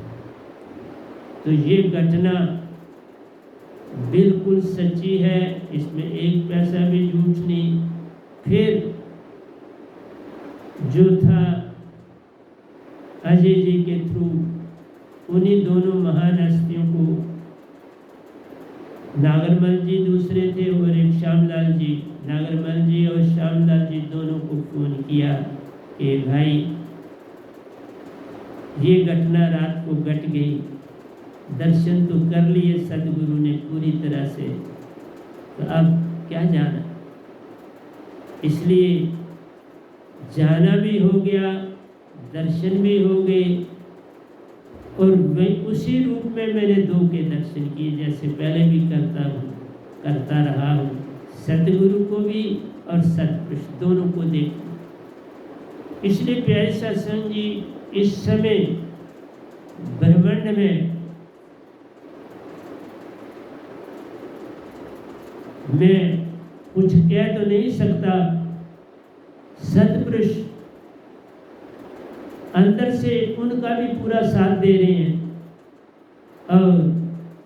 तो ये घटना बिल्कुल सच्ची है, इसमें एक पैसा भी झूठ नहीं। फिर जो था अजय जी के थ्रू, उन्हीं दोनों महान हस्तियों को, नागरमल जी दूसरे थे और एक श्यामलाल जी, नागरमल जी और श्यामलाल जी दोनों को फोन किया कि भाई ये घटना रात को घट गई, दर्शन तो कर लिए सदगुरु ने पूरी तरह से, तो अब क्या जाना। इसलिए जाना भी हो गया, दर्शन भी हो गए, और वही उसी रूप में मैंने 2 के दर्शन किए, जैसे पहले भी करता रहा हूँ। सतगुरु को भी और सतपुरुष दोनों को देखो। इसलिए प्यारे सत्संग जी, इस समय ब्रह्मांड में मैं कुछ कह तो नहीं सकता, सतपुरुष अंदर से उनका भी पूरा साथ दे रहे हैं, और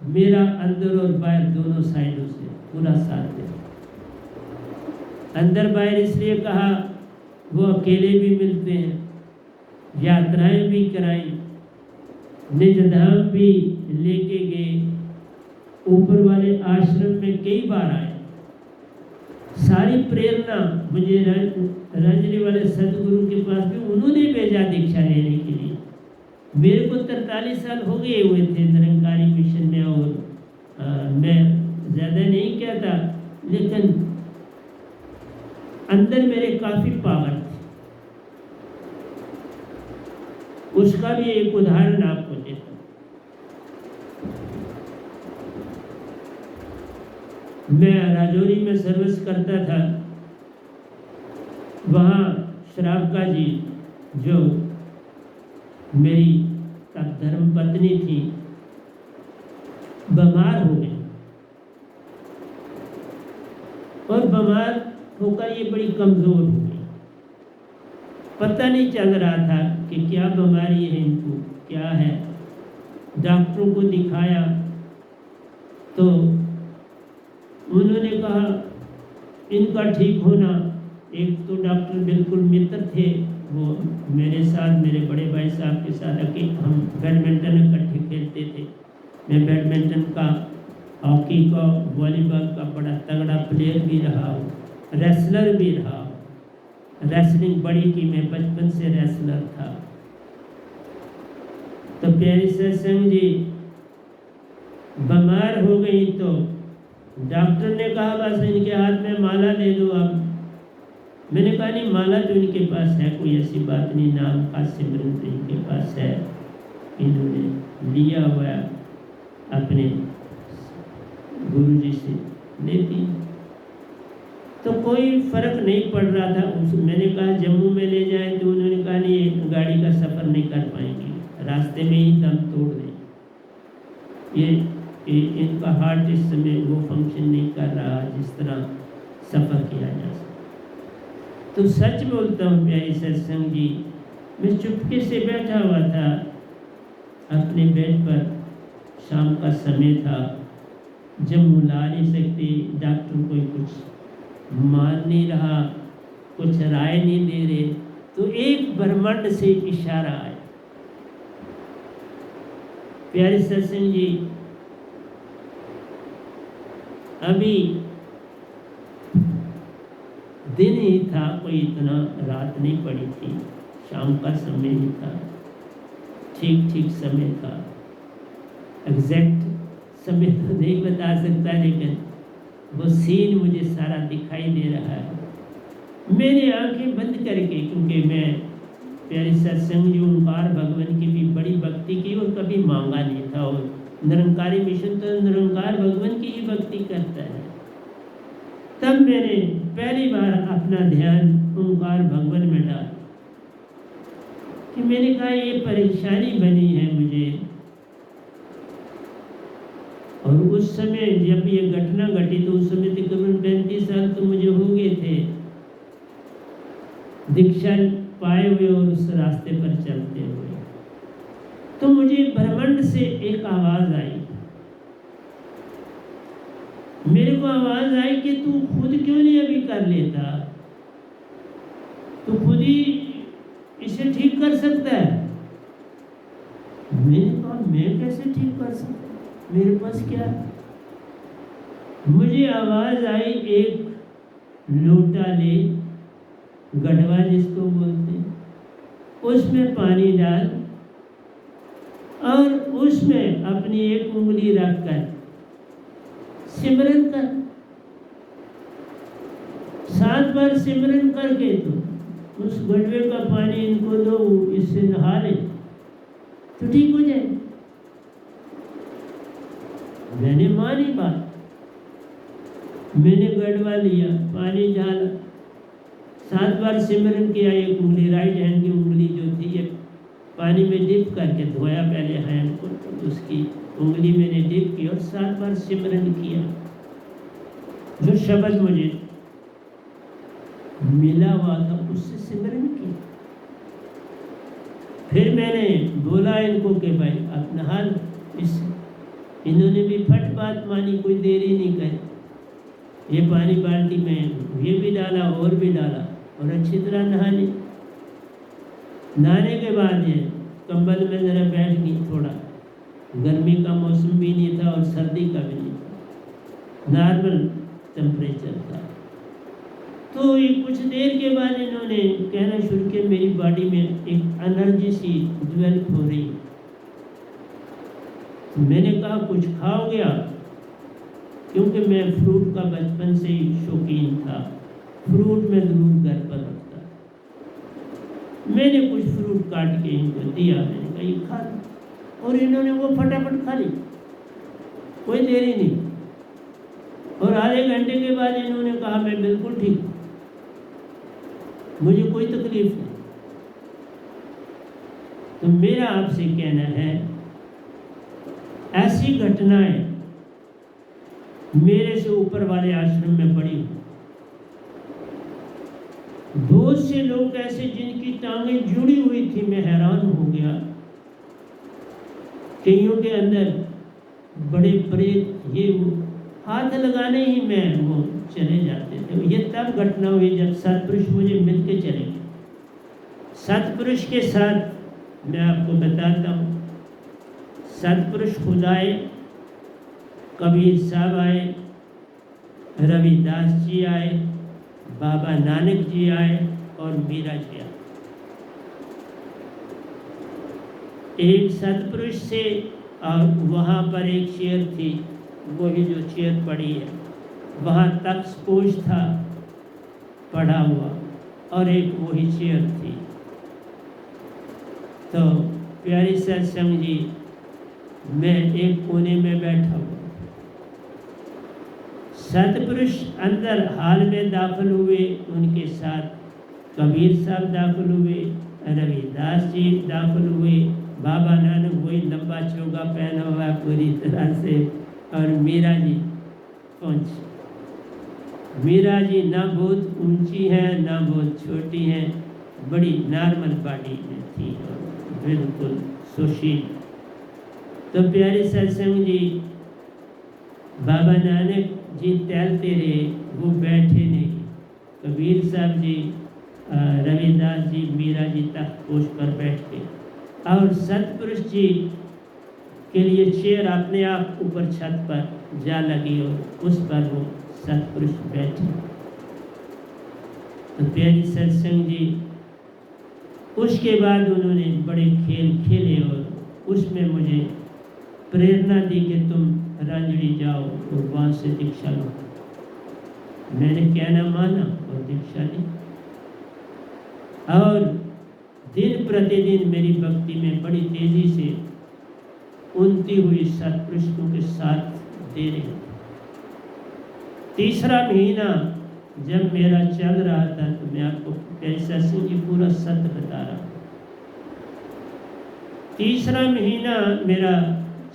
मेरा अंदर और बाहर दोनों साइडों से पूरा साथ दे। अंदर बाहर इसलिए कहा, वो अकेले भी मिलते हैं, यात्राएं भी कराई, निजधाम भी लेके गए, ऊपर वाले आश्रम में कई बार आए। सारी प्रेरणा मुझे रंजनी वाले सदगुरु के पास भी उन्होंने भेजा दीक्षा लेने के लिए। मेरे को 43 साल हो गए हुए थे निरंकारी मिशन में, और मैं ज़्यादा नहीं कहता, लेकिन अंदर मेरे काफ़ी पावर थी। उसका भी एक उदाहरण आपको देता हूँ। मैं राजौरी में सर्विस करता था, वहाँ श्रावका जी जो मेरी तब धर्म पत्नी थी, बीमार हो गई, और बीमार होकर ये बड़ी कमज़ोर हो गई। पता नहीं चल रहा था कि क्या बीमारी है इनको, क्या है। डॉक्टरों को दिखाया तो उन्होंने कहा इनका ठीक होना, एक तो डॉक्टर बिल्कुल मित्र थे, वो मेरे साथ, मेरे बड़े भाई साहब के साथ आके हम बैडमिंटन इकट्ठे खेलते थे। मैं बैडमिंटन का, हॉकी का, वॉलीबॉल का बड़ा तगड़ा प्लेयर भी रहा हूँ, रेसलर भी रहा हूँ। रेसलिंग बड़ी की, मैं बचपन से रेसलर था। तो प्यारी सत्संग जी, बीमार हो गई तो डॉक्टर ने कहा बस इनके हाथ में माला दे दो अब। मैंने कहा नहीं, माला तो इनके पास है, कोई ऐसी बात नहीं, नाम का सिमरन तो इनके पास है, इन्होंने लिया हुआ अपने गुरु जी से लेती। तो कोई फर्क नहीं पड़ रहा था। मैंने कहा जम्मू में ले जाएं, तो उन्होंने कहा नहीं, गाड़ी का सफ़र नहीं कर पाएंगे, रास्ते में ही दम तोड़ दें। ये इनका हार्ट इस समय वो फंक्शन नहीं कर रहा जिस तरह सफ़र किया जा सकता। तो सच बोलता हूँ प्यारी सत्संग जी, मैं चुपके से बैठा हुआ था अपने बेड पर, शाम का समय था, जब मुला नहीं सकती, डॉक्टर कोई कुछ मान नहीं रहा, कुछ राय नहीं दे रहे, तो एक ब्रह्मांड से इशारा आया। प्यारे सत्संग जी, अभी दिन ही था, कोई इतना रात नहीं पड़ी थी, शाम का समय ही था। ठीक ठीक समय था। एग्जैक्ट समय तो नहीं बता सकता, लेकिन वो सीन मुझे सारा दिखाई दे रहा है। मेरी आंखें बंद करके, क्योंकि मैं प्यारे सत्संग जी ओंकार भगवान की भी बड़ी भक्ति की और कभी मांगा नहीं था, और निरंकारी मिशन तो निरंकार भगवान की ही भक्ति करता है। तब मैंने पहली बार अपना ध्यान ओंकार भगवान में डाला कि मैंने कहा ये परेशानी बनी है मुझे। और उस समय जब ये घटना घटी तो उस समय तकरीबन 35 साल तो मुझे हो गए थे दीक्षा पाए हुए और उस रास्ते पर चलते हुए। तो मुझे ब्रह्मांड से एक आवाज आई, मेरे को आवाज आई कि तू खुद क्यों नहीं अभी कर लेता, तू खुद ही इसे ठीक कर सकता है। मैंने कहा मैं कैसे ठीक कर सकता, मेरे पास क्या है? मुझे आवाज आई एक लोटा ले, गढ़वा जिसको बोलते हैं, उसमें पानी डाल और उसमें अपनी एक उंगली रखकर सिमरन कर। 7 बार सिमरन करके तो उस गढ़वे का पानी इनको दो, इससे नहा ले तो ठीक हो जाए। मैंने मानी बात, मैंने गढ़वा लिया, पानी डाला, 7 बार सिमरन किया। एक उंगली राइट हैंड की उंगली जो थी ये पानी में डिप करके धोया पहले हैंड को, तो उसकी उंगली मैंने डिप की और 7 बार सिमरन किया। जो शब्द मुझे मिला हुआ था उससे सिमरन किया। फिर मैंने बोला इनको कि भाई अपना हाल इस, इन्होंने भी फट बात मानी, कोई देरी नहीं करी। ये पानी बाल्टी में ये भी डाला और भी डाला और अच्छी तरह नहा ली। नहाने के बाद ये कंबल में ज़रा बैठ गई, थोड़ा गर्मी का मौसम भी नहीं था और सर्दी का भी नहीं था, नॉर्मल टेम्परेचर था। तो ये कुछ देर के बाद इन्होंने कहना शुरू किया मेरी बॉडी में एक एनर्जी सी डेवलप हो रही। मैंने कहा कुछ खाओगे आप, क्योंकि मैं फ्रूट का बचपन से ही शौकीन था, फ्रूट में ज़रूर घर पर रखता। मैंने कुछ फ्रूट काट के इनको दिया, मैंने कहा ये खा लो, और इन्होंने वो फटाफट खा ली, कोई देरी नहीं। और आधे घंटे के बाद इन्होंने कहा मैं बिल्कुल ठीक हूँ, मुझे कोई तकलीफ नहीं। तो मेरा आपसे कहना है ऐसी घटनाएं मेरे से ऊपर वाले आश्रम में पड़ी हुई। बहुत से लोग ऐसे जिनकी टांगें जुड़ी हुई थी, मैं हैरान हो गया। कईयों के अंदर बड़े प्रेत ये हाथ लगाने ही में वो चले जाते थे। ये तब घटना हुई जब सतपुरुष मुझे मिलके चले गए। सतपुरुष के साथ मैं आपको बताता हूँ, सतपुरुष खुद आए, कबीर साहब आए, रविदास जी आए, बाबा नानक जी आए और मीरा जी आए। एक सतपुरुष से और वहाँ पर एक चेयर थी, वही जो चेयर पड़ी है, वहाँ तख्तपोश था पड़ा हुआ, और एक वही चेयर थी। तो प्यारी सत्संग जी, मैं एक कोने में बैठा हूँ। सतपुरुष अंदर हाल में दाखिल हुए, उनके साथ कबीर साहब दाखिल हुए, रविदास जी दाखिल हुए, बाबा नानक वही लंबा चोगा पहना हुआ पूरी तरह से, और मीरा जी पहुँची। मीरा जी ना बहुत ऊंची हैं ना बहुत छोटी हैं, बड़ी नॉर्मल बॉडी में थी और बिल्कुल सुशील। तो प्यारे सत्संग जी, बाबा नानक जी टहलते रहे, वो बैठे नहीं। कबीर साहब जी, रविदास जी, मीरा जी तख्तपोश पर बैठ गए, और सतपुरुष जी के लिए चेयर अपने आप ऊपर छत पर जा लगी और उस पर वो सतपुरुष बैठे। तो प्यारी सत्संग जी, उसके बाद उन्होंने बड़े खेल खेले और उसमें मुझे प्रेरणा दी कि तुम रांझड़ी जाओ और वहाँ से दीक्षा लो। मैंने कहना माना और दीक्षा ली और दिन प्रतिदिन मेरी भक्ति में बड़ी तेजी से उन्नति हुई, सत्पुरुषों के साथ दे रही। तीसरा महीना जब मेरा चल रहा था तो मैं आपको प्यारे सिंह जी पूरा सत्य बता रहा हूँ। तीसरा महीना मेरा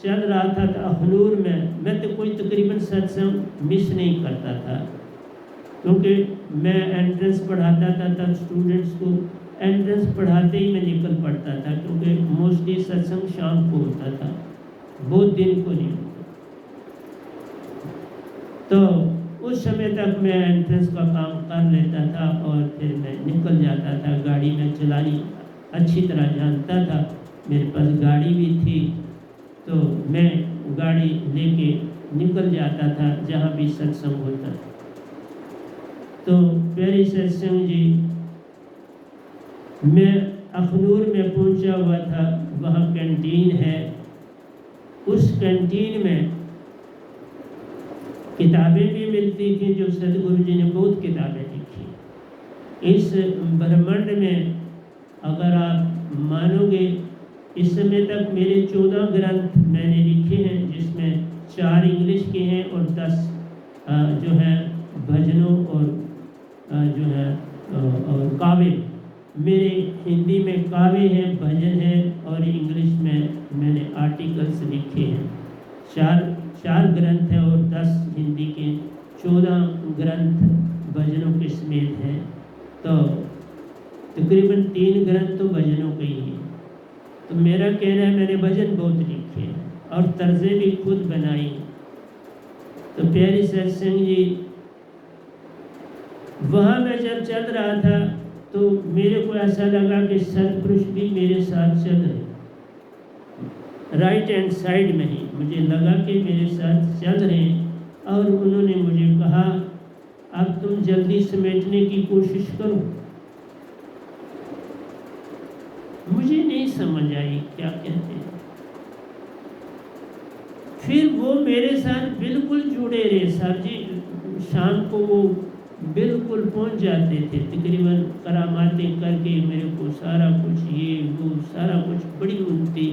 चल रहा था तो अखनूर में मैं तो कोई तकरीबन सत्संग मिस नहीं करता था, क्योंकि मैं एंट्रेंस पढ़ाता था तब स्टूडेंट्स को एंट्रेंस पढ़ाते ही मैं निकल पड़ता था, क्योंकि मोस्टली सत्संग शाम को होता था, बहुत दिन को नहीं होता। तो उस समय तक मैं एंट्रेंस का काम कर लेता था और फिर मैं निकल जाता था। गाड़ी में चलानी अच्छी तरह जानता था, मेरे पास गाड़ी भी थी, तो मैं गाड़ी लेके निकल जाता था जहाँ भी सत्संग होता था। तो प्यारे सत्संग जी, मैं अखनूर में पहुंचा हुआ था, वहाँ कैंटीन है। उस कैंटीन में किताबें भी मिलती थी जो सदगुरु जी ने बहुत किताबें लिखी। इस ब्रह्मांड में अगर आप मानोगे, इस समय तक मेरे 14 ग्रंथ मैंने लिखे हैं, जिसमें 4 इंग्लिश के हैं और 10 जो है भजनों और जो है और काव्य। मेरे हिंदी में काव्य हैं, भजन हैं और इंग्लिश में मैंने आर्टिकल्स लिखे हैं। 4 ग्रंथ हैं और 10 हिंदी के, 14 ग्रंथ भजनों के समेत हैं। तो तकरीबन 3 ग्रंथ तो भजनों के ही हैं। तो मेरा कहना है मैंने भजन बहुत लिखे हैं और तर्जें भी खुद बनाई। तो प्यारी सत्संग जी, वहाँ मैं जब चल रहा था तो मेरे को ऐसा लगा कि सत्पुरुष भी मेरे साथ चल रहे, राइट हैंड साइड में ही मुझे लगा कि मेरे साथ चल रहे हैं। और उन्होंने मुझे कहा, अब तुम जल्दी समेटने की कोशिश करो। मुझे नहीं समझ आई क्या कहते हैं। फिर वो मेरे साथ बिल्कुल जुड़े रहे साहब जी। शाम को वो बिल्कुल पहुंच जाते थे, तकरीबन करामातें करके मेरे को सारा कुछ ये वो सारा कुछ बड़ी उन्नति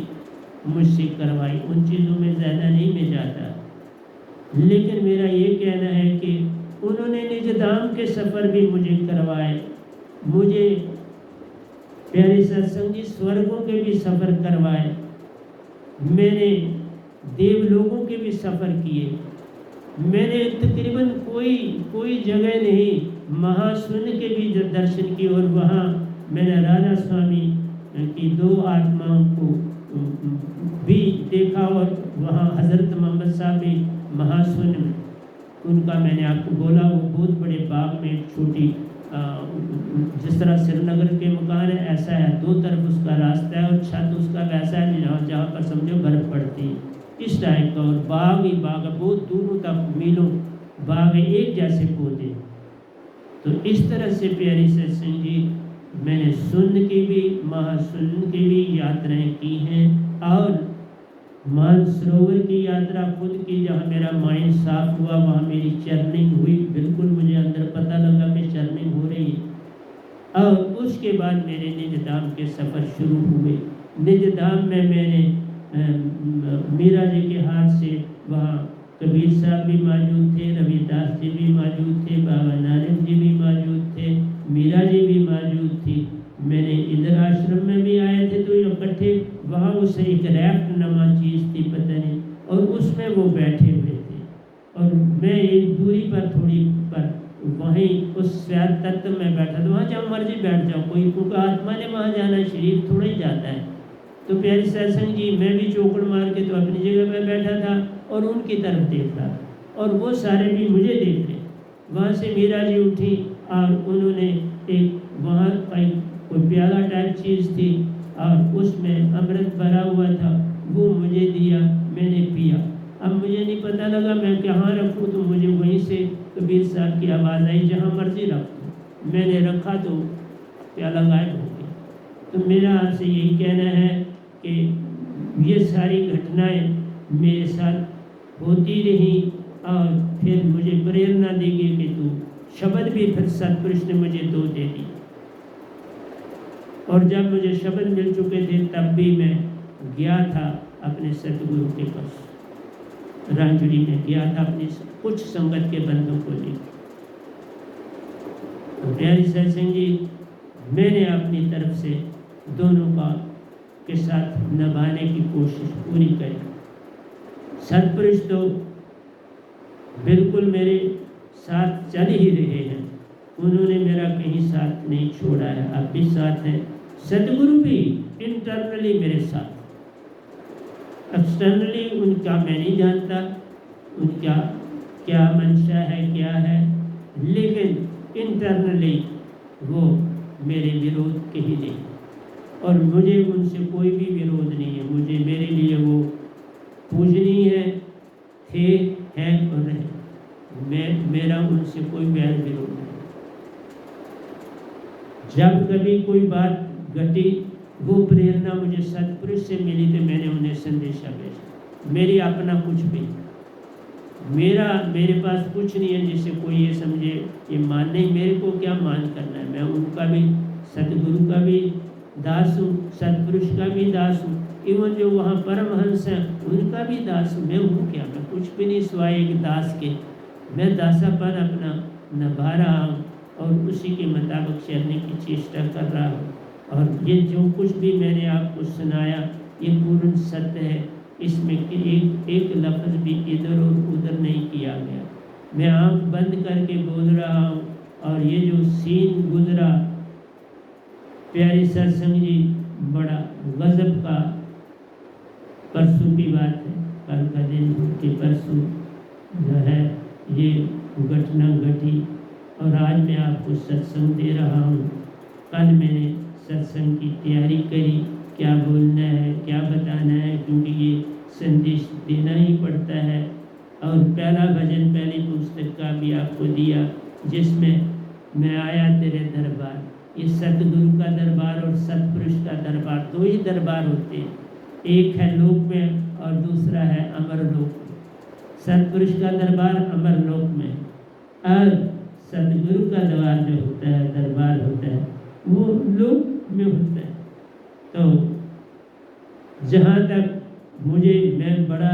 मुझसे करवाई। उन चीज़ों में ज़्यादा नहीं मैं जाता, लेकिन मेरा ये कहना है कि उन्होंने निजधाम के सफ़र भी मुझे करवाए। मुझे प्यारे सत्संग जी स्वर्गों के भी सफ़र करवाए, मैंने देवलोकों के भी सफ़र किए। मैंने तकरीबन कोई जगह नहीं, महाशून्य के भी दर्शन किए और वहाँ मैंने राधा स्वामी की 2 आत्माओं को भी देखा और वहाँ हज़रत मोहम्मद साहब भी महाशून्य में, उनका मैंने आपको बोला, वो बहुत बड़े बाग में एक छोटी जिस तरह श्रीनगर के मकान है ऐसा है, 2 तरफ उसका रास्ता है और छत उसका वैसा है जहाँ पर समझो बर्फ़ पड़ती है, इस टाइप का। और बाग ही बाग है, बहुत दूरों तक मीलों बाग है, एक जैसे पौधे। तो इस तरह से प्यारी सत्संग जी, मैंने शून्य की भी महाशून्य की भी यात्राएं की हैं और मानसरोवर की यात्रा खुद की, जहाँ मेरा माइंड साफ हुआ, वहाँ मेरी चर्निंग हुई। बिल्कुल मुझे अंदर पता लगा कि चर्निंग हो रही है। और उसके बाद मेरे निजधाम के सफ़र शुरू हुए। निजधाम में मैंने मीरा जी के हाथ से, वहाँ कबीर साहब भी मौजूद थे, रविदास जी भी मौजूद थे, बाबा नानक जी भी मौजूद थे, मीरा जी भी मौजूद थी। मैंने इधर आश्रम में भी आए थे तो इकट्ठे, वहाँ उस एक रैफ्ट नमा चीज़ थी पता नहीं, और उसमें वो बैठे हुए थे और मैं एक दूरी पर थोड़ी पर वहीं उस स्वाद तत्व में बैठा था। वहाँ जहाँ मर्जी बैठ जाओ, कोई क्योंकि आत्मा ने वहाँ जाना, शरीर थोड़ा ही जाता है। तो प्यारे सत्संग जी, मैं भी चौकड़ मार के तो अपनी जगह पर बैठा था और उनकी तरफ देख रहा और वो सारे भी मुझे देख रहे। वहाँ से मीरा जी उठी और उन्होंने एक वहाँ कोई प्याला टाइप चीज़ थी और उसमें अमृत भरा हुआ था, वो मुझे दिया, मैंने पिया। अब मुझे नहीं पता लगा मैं कहाँ रखूँ, तो मुझे वहीं से कबीर साहब की आवाज़ आई, जहाँ मर्जी रख दो। मैंने रखा तो प्याला गायब हो गया। तो मेरा आपसे यही कहना है कि ये सारी घटनाएं मेरे साथ होती रही और फिर मुझे प्रेरणा देगी कि तू शब्द भी फिर सतपुरुष ने मुझे 2 दे दी। और जब मुझे शब्द मिल चुके थे तब भी मैं गया था अपने सतगुरु के पास, रांझड़ी में गया था अपनी कुछ संगत के बंधों को लेकर। तो प्यारी सत्संग जी, मैंने अपनी तरफ से दोनों का के साथ निभाने की कोशिश पूरी करी। सतपुरुष तो बिल्कुल मेरे साथ चल ही रहे हैं, उन्होंने मेरा कहीं साथ नहीं छोड़ा है, अब भी साथ हैं। सतगुरु भी इंटरनली मेरे साथ, एक्सटर्नली उनका मैं नहीं जानता, उनका क्या मंशा है क्या है, लेकिन इंटरनली वो मेरे विरोध के ही नहीं, और मुझे उनसे कोई भी विरोध नहीं है। मुझे मेरे लिए वो पूजनीय है, थे, हैं और रहे। मेरा उनसे कोई वैर विरोध नहीं। जब कभी कोई बात घटी, वो प्रेरणा मुझे सतपुरुष से मिली तो मैंने उन्हें संदेशा भेजा। मेरी अपना कुछ भी, मेरे पास कुछ नहीं है जिससे कोई ये समझे ये मान, नहीं, मेरे को क्या मान करना है। मैं उनका भी, सतगुरु का भी दास हूँ, सतपुरुष का भी दास हूँ, इवन जो वहाँ परमहंस हैं उनका भी दास हूँ। मैं हूँ क्या, मैं कुछ भी नहीं सिवाय एक दास के। मैं दासापन अपना निभा रहा हूँ और उसी के मुताबिक चलने की चेष्टा कर रहा हूँ। और ये जो कुछ भी मैंने आपको सुनाया ये पूर्ण सत्य है, इसमें एक लफ्ज़ भी इधर और उधर नहीं किया गया। मैं आँख बंद करके बोल रहा हूँ और ये जो सीन गुजरा, प्यारी सत्संग जी, बड़ा गजब का परसों की बात है, कल का दिन के परसों जो है ये घटना घटी और आज मैं आपको सत्संग दे रहा हूँ। कल मैंने सत्संग की तैयारी करी, क्या बोलना है, क्या बताना है, क्योंकि ये संदेश देना ही पड़ता है। और पहला भजन पहली पुस्तक का भी आपको दिया, जिसमें मैं आया तेरे दरबार। ये सतगुरु का दरबार और सतपुरुष का दरबार, 2 ही दरबार होते हैं, एक है लोक में और दूसरा है अमर लोक में। सतपुरुष का दरबार अमर लोक में और सतगुरु का दरबार होता है वो लोक में होता है। तो जहाँ तक मैं बड़ा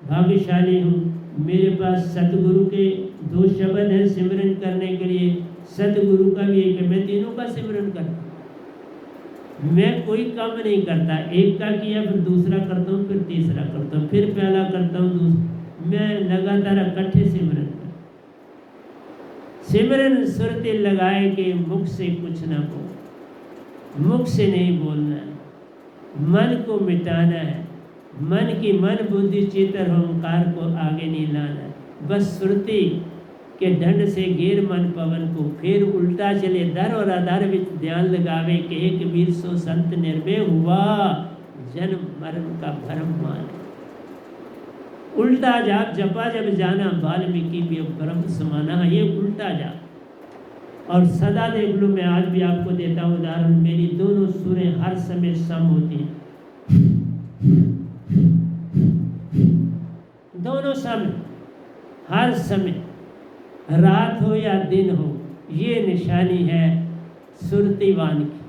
भाग्यशाली हूँ, मेरे पास सतगुरु के 2 शब्द हैं सिमरन करने के लिए। सतगुरु का भी एक है, मैं तीनों का सिमरन करता हूँ। मैं कोई काम नहीं करता, एक का किया फिर दूसरा करता हूँ, फिर तीसरा करता हूँ, फिर पहला करता हूँ, दूसरा। मैं लगातार इकट्ठे सिमरन करता। सिमरन सुरते लगाए के मुख से कुछ ना बोल, मुख से नहीं बोलना है, मन को मिटाना है, मन की मन बुद्धि चित्त अहंकार को आगे नहीं लाना है। बस सुरती के ढंड से घेर मन पवन को, फिर उल्टा चले दर और आधार विच ध्यान लगावे के एक वीर सो संत निर्भय हुआ, जन्म मरण का भरम माने। उल्टा जाप जपा जब जाना, वाल्मीकि भी ब्रह्म समाना, ये उल्टा जाप। और सदा देख लो, मैं आज भी आपको देता हूँ उदाहरण, मेरी दोनों सुरें हर समय सम होती हैं, दोनों सम, हर समय, रात हो या दिन हो, ये निशानी है सुरतीवान की।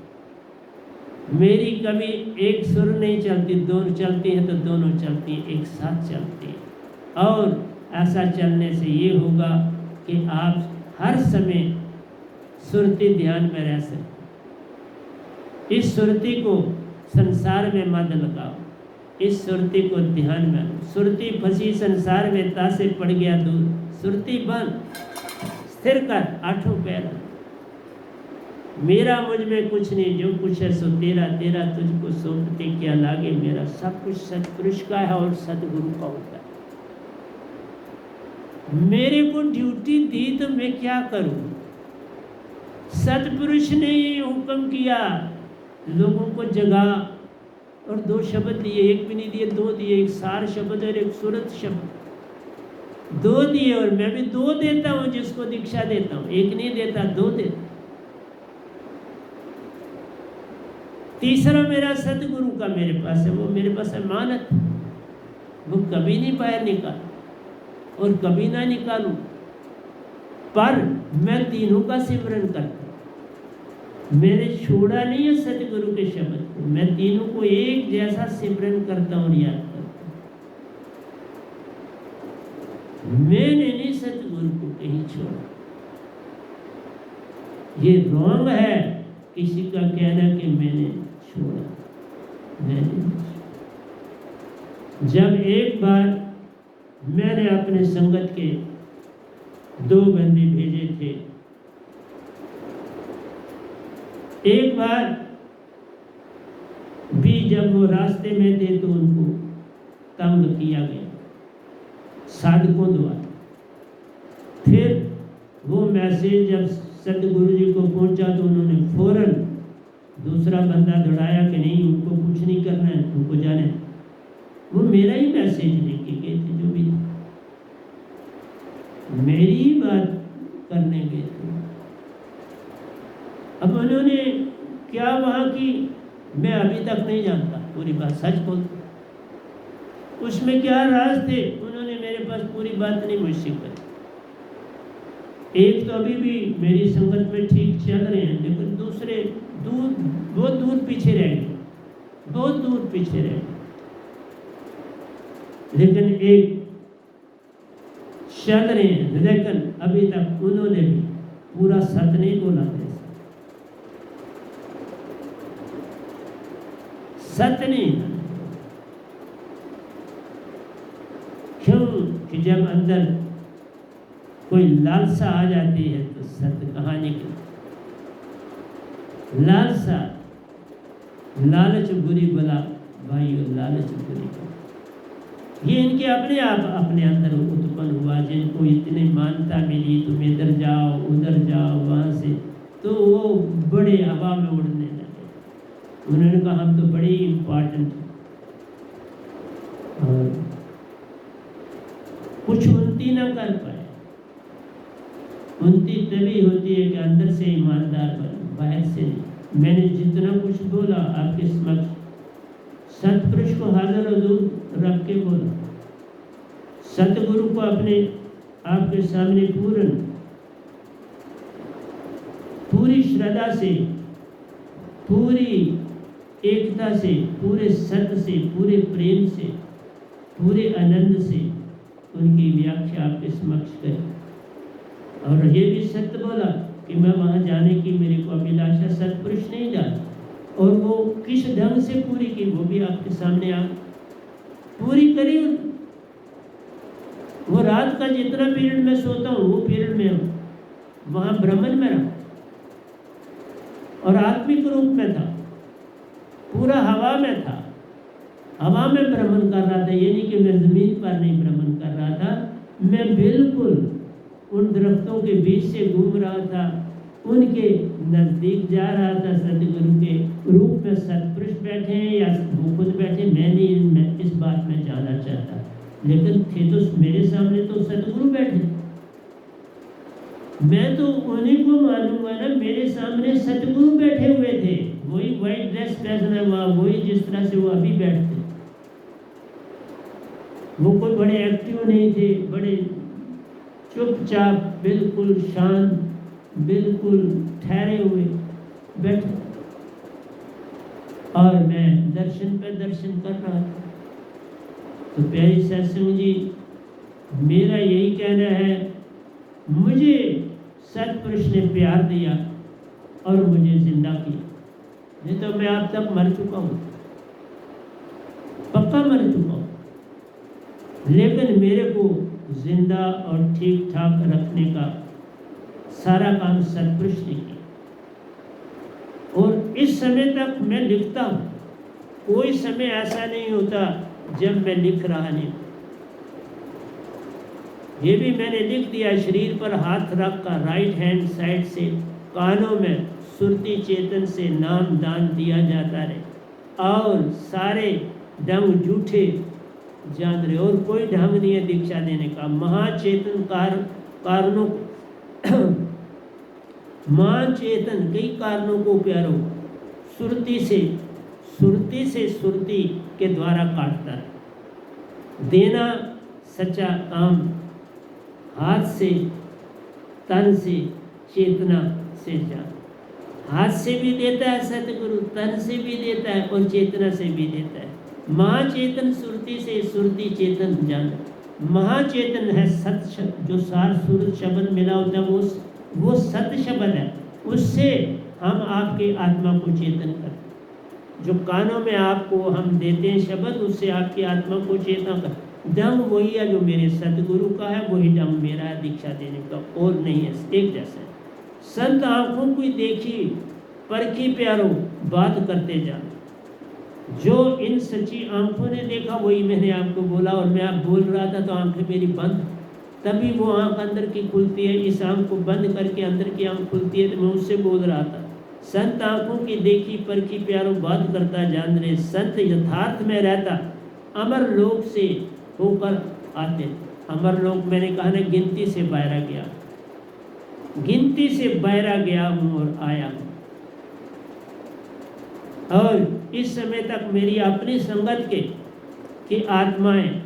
मेरी कभी एक सुर नहीं चलती, दोनों चलती हैं तो दोनों चलती हैं, एक साथ चलती हैं। और ऐसा चलने से ये होगा कि आप हर समय सुरती ध्यान में रह सकते। इस सुरती को संसार में मत लगाओ, इस सुरती को ध्यान में लो। सुरती फंसी संसार में, तासे पड़ गया दूर, सुरती बंद, स्थिर कर, 8 पैर। मेरा मुझ में कुछ नहीं, जो कुछ है सो तेरा, तेरा तुझको सौंपते क्या लागे मेरा। सब कुछ सतपुरुष का है और सतगुरु का होता है। मेरे को ड्यूटी दी तो मैं क्या करूं? सतपुरुष ने ये हुक्म किया, लोगों को जगा और 2 शब्द दिए, एक भी नहीं दिए, 2 दिए, एक सार शब्द और एक सूरत शब्द, 2 दिए। और मैं भी 2 देता हूँ, जिसको दीक्षा देता हूँ, 1 नहीं देता, 2 देता। तीसरा मेरा सतगुरु का मेरे पास है, वो मेरे पास अमानत, वो कभी नहीं बाहर निकाल और कभी ना निकालूं, पर मैं तीनों का सिमरन करता हूं। मैंने छोड़ा नहीं है सतगुरु के शब्द को, मैं तीनों को एक जैसा सिमरन करता हूं, याद करता हूं। मैंने नहीं सतगुरु को कहीं छोड़ा। ये रॉन्ग है किसी का कहना कि मैंने छोड़ा, मैंने नहीं छोड़ा। जब एक बार मैंने अपने संगत के 2 बंदे भेजे थे, एक बार भी जब वो रास्ते में थे तो उनको तंग किया गया साधकों द्वारा। फिर वो मैसेज जब सतगुरु जी को पहुंचा तो उन्होंने फौरन दूसरा बंदा दौड़ाया कि नहीं, उनको कुछ नहीं करना है, उनको जाने। वो मेरा ही मैसेज लेके गए थे, जो भी था मेरी ही बात करने गए थे। अब उन्होंने क्या वहाँ की, मैं अभी तक नहीं जानता, पूरी बात सच बोलता। उसमें क्या राज थे, उन्होंने मेरे पास पूरी बात नहीं मुझसे करी। एक तो अभी भी मेरी संगत में ठीक चल रहे हैं, लेकिन दूसरे बहुत दूर पीछे रह गए, बहुत दूर पीछे रह गए। लेकिन एक चल रहे हैं, लेकिन अभी तक उन्होंने भी पूरा सच नहीं बोला मेरे साथ, सच नहीं। क्यों कि जब अंदर कोई लालसा आ जाती है तो सत्य कहाँ निकले। लालसा, लालच बुरी बला भाइयों, लालच बुरी बला। ये इनके अपने आप अपने अंदर उत्पन्न हुआ। जिनको इतनी मान्यता मिली, तुम इधर जाओ उधर जाओ वहाँ से, तो वो बड़े हवा में उड़ने लगे। उन्होंने कहा हम तो बड़े इम्पोर्टेंट और कुछ उन्नति ना कर पाए। उन्नति तभी होती है कि अंदर से ईमानदार बनो, बाहर से नहीं। मैंने जितना कुछ बोला आपके समक्ष सतपुरुष को हाजिर हजूर रख के बोला, सतगुरु को अपने आपके सामने पूरी श्रद्धा से, पूरी एकता से, पूरे सत्य से, पूरे प्रेम से, पूरे आनंद से उनकी व्याख्या आपके समक्ष करी। और ये भी सत्य बोला कि मैं वहाँ जाने की मेरे को अभिलाषा सतपुरुष नहीं जाना, और वो किस ढंग से पूरी की वो भी आपके सामने आ पूरी करी। वो रात का जितना पीरियड में सोता हूँ वो पीरियड में वहाँ ब्रह्मन में रहा और आत्मिक रूप में था, पूरा हवा में था, हवा में भ्रमण कर रहा था। ये नहीं कि मैं जमीन पर नहीं भ्रमण कर रहा था, मैं बिल्कुल उन दरख्तों के बीच से घूम रहा था, उनके नज़दीक जा रहा था। सतगुरु के रूप में सतपुरुष बैठे हैं या वो खुद बैठे, मैं इस बात में जाना चाहता, लेकिन थे तो मेरे सामने तो सतगुरु बैठे। मैं तो उन्हीं को मालूंगा ना, मेरे सामने सतगुरु बैठे हुए थे, वही वाइट ड्रेस पहना हुआ, वही जिस तरह से वो अभी बैठते। वो कोई बड़े एक्टिव नहीं थे, बड़े चुपचाप, बिल्कुल शांत, बिल्कुल ठहरे हुए बैठे, और मैं दर्शन पे दर्शन कर रहा था। तो प्यारी सत्संग जी, मेरा यही कहना है, मुझे सतपुरुष ने प्यार दिया और मुझे जिंदा किया, नहीं तो मैं अब तक मर चुका हूँ, पक्का मर चुका हूँ। लेकिन मेरे को जिंदा और ठीक ठाक रखने का सारा काम सतपुरुष ने किया। और इस समय तक मैं लिखता हूँ, कोई समय ऐसा नहीं होता जब मैं लिख रहा नहीं। ये भी मैंने लिख दिया, शरीर पर हाथ रख कर राइट हैंड साइड से कानों में सुरती चेतन से नाम दान दिया जाता रहे, और सारे ढंग झूठे जान रहे, और कोई ढंग नहीं है दीक्षा देने का। महाचेतन कारणों महाचेतन कई कारणों को प्यारो, सुरती से सुरती से सुरती के द्वारा काटता है। देना सच्चा काम हाथ से, तन से, चेतना से जान। हाथ से भी देता है सतगुरु, तन से भी देता है और चेतना से भी देता है। महाचेतन सुरती से सुरती चेतन जान। महाचेतन है सत शब्द, जो सार सूरत शब्द मिला होता है वो सत शब्द है। उससे हम आपके आत्मा को चेतन करते हैं। जो कानों में आपको हम देते हैं शब्द, उससे आपकी आत्मा को चेतन कर। दम वही है जो मेरे सतगुरु का है, वही दम मेरा है दीक्षा देने का, और नहीं है, एक जैसा है। संत आंखों की देखी परखी प्यारो बात करते जा। जो इन सच्ची आंखों ने देखा वही मैंने आपको बोला, और मैं आप बोल रहा था तो आंखें मेरी बंद, तभी वो आंख अंदर की खुलती है। इस आंख को बंद करके अंदर की आंख खुलती है, तो मैं उससे बोल रहा था। संत आंखों की देखी परखी प्यारो बात करता जान रे। संत यथार्थ में रहता अमर लोक से होकर आते। अमर लोक मैंने कहा ना, गिनती से बाहर गया, गिनती से बाहर गया हूँ और आया हूँ। और इस समय तक मेरी अपनी संगत की आत्माएं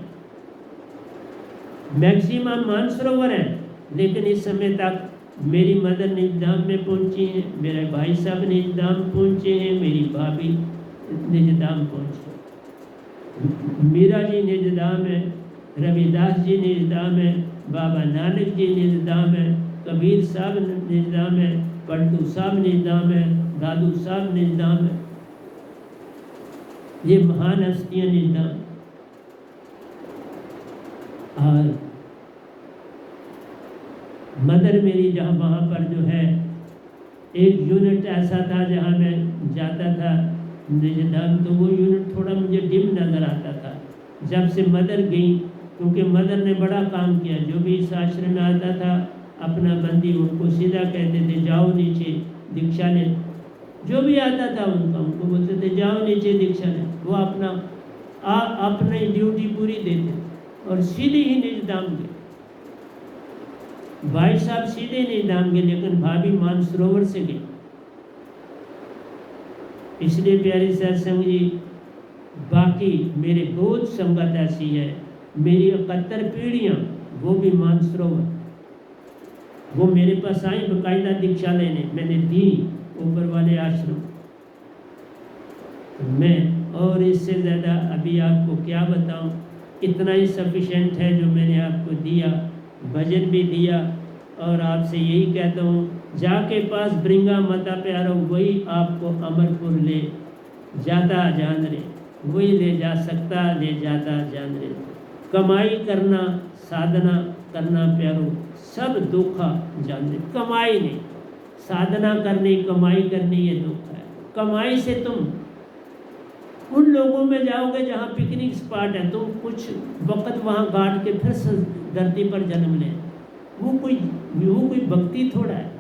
मैक्सिमम मानसरोवर है, लेकिन इस समय तक मेरी मदर निजधाम में पहुंची हैं, मेरे भाई साहब निजधाम पहुंचे हैं, मेरी भाभी निजधाम पहुंचे, मीरा जी निजधाम है, रविदास जी निजधाम है, बाबा नानक जी निजधाम है, कबीर साहब निजधाम है, पलटू साहब निजधाम है, दादू साहब निजधाम है। ये महान हस्तियाँ निजधाम। और मदर मेरी जहाँ वहाँ पर जो है एक यूनिट ऐसा था जहाँ मैं जाता था निजधाम, तो वो यूनिट थोड़ा मुझे डिम नज़र आता था जब से मदर गई, क्योंकि मदर ने बड़ा काम किया। जो भी इस आश्रम में आता था अपना बंदी उनको सीधा कहते थे जाओ नीचे दीक्षा ले। जो भी आता था उनको बोलते थे जाओ नीचे दीक्षा ले। वो अपनी ड्यूटी पूरी देते और सीधे ही निजधाम गए। भाई साहब सीधे निजधाम गए, लेकिन भाभी मानसरोवर से गई। इसलिए प्यारी सत्संग जी, बाकी मेरे बहुत संगत ऐसी है, मेरी 71 पीढ़ियाँ वो भी मानसरोवर, वो मेरे पास आई बाकायदा दीक्षा लेने, मैंने दी ऊपर वाले आश्रम में। और इससे ज़्यादा अभी आपको क्या बताऊं, इतना ही सफिशेंट है जो मैंने आपको दिया। भजन भी दिया और आपसे यही कहता हूँ, जाके पास ब्रिंगा मता प्यारो, वही आपको अमरपुर ले जाता जान रे, वही ले जा सकता ले जाता जान रे। कमाई करना साधना करना प्यारो, सब दुखा जान रे। कमाई नहीं, साधना करनी कमाई करनी ये दुख है। कमाई से तुम उन लोगों में जाओगे जहाँ पिकनिक स्पॉट है, तुम कुछ वक्त वहाँ काट के फिर धरती पर जन्म ले। वो कोई भक्ति थोड़ा है।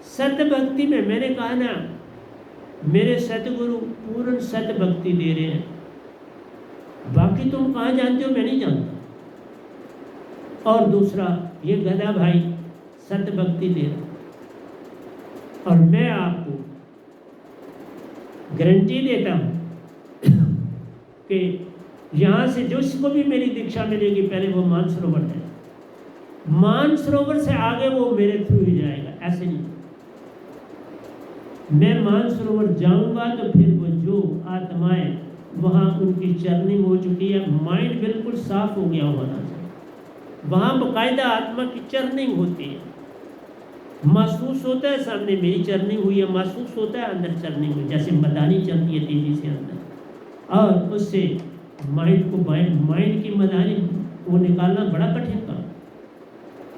सत्य भक्ति में मैंने कहा ना, मेरे सतगुरु पूर्ण सत्य भक्ति दे रहे हैं। बाकी तुम कहाँ जानते हो, मैं नहीं जानता। और दूसरा, ये गधा भाई सत्य भक्ति दे रहा, और मैं आपको गारंटी देता हूँ कि यहाँ से जिसको भी मेरी दीक्षा मिलेगी, पहले वो मानसरोवर है, मानसरोवर से आगे वो मेरे थ्रू ही जाएगा। ऐसे नहीं, मैं मानसरोवर जाऊंगा तो फिर वो जो आत्माएं वहाँ उनकी चर्निंग हो चुकी है, माइंड बिल्कुल साफ हो गया होना चाहिए। वहाँ बाकायदा आत्मा की चर्निंग होती है, महसूस होता है सामने मेरी चर्निंग हुई है, महसूस होता है अंदर चर्निंग हुई, जैसे मदानी चलती है तेजी से अंदर। और उससे माइंड की मदानी वो निकालना बड़ा कठिन काम,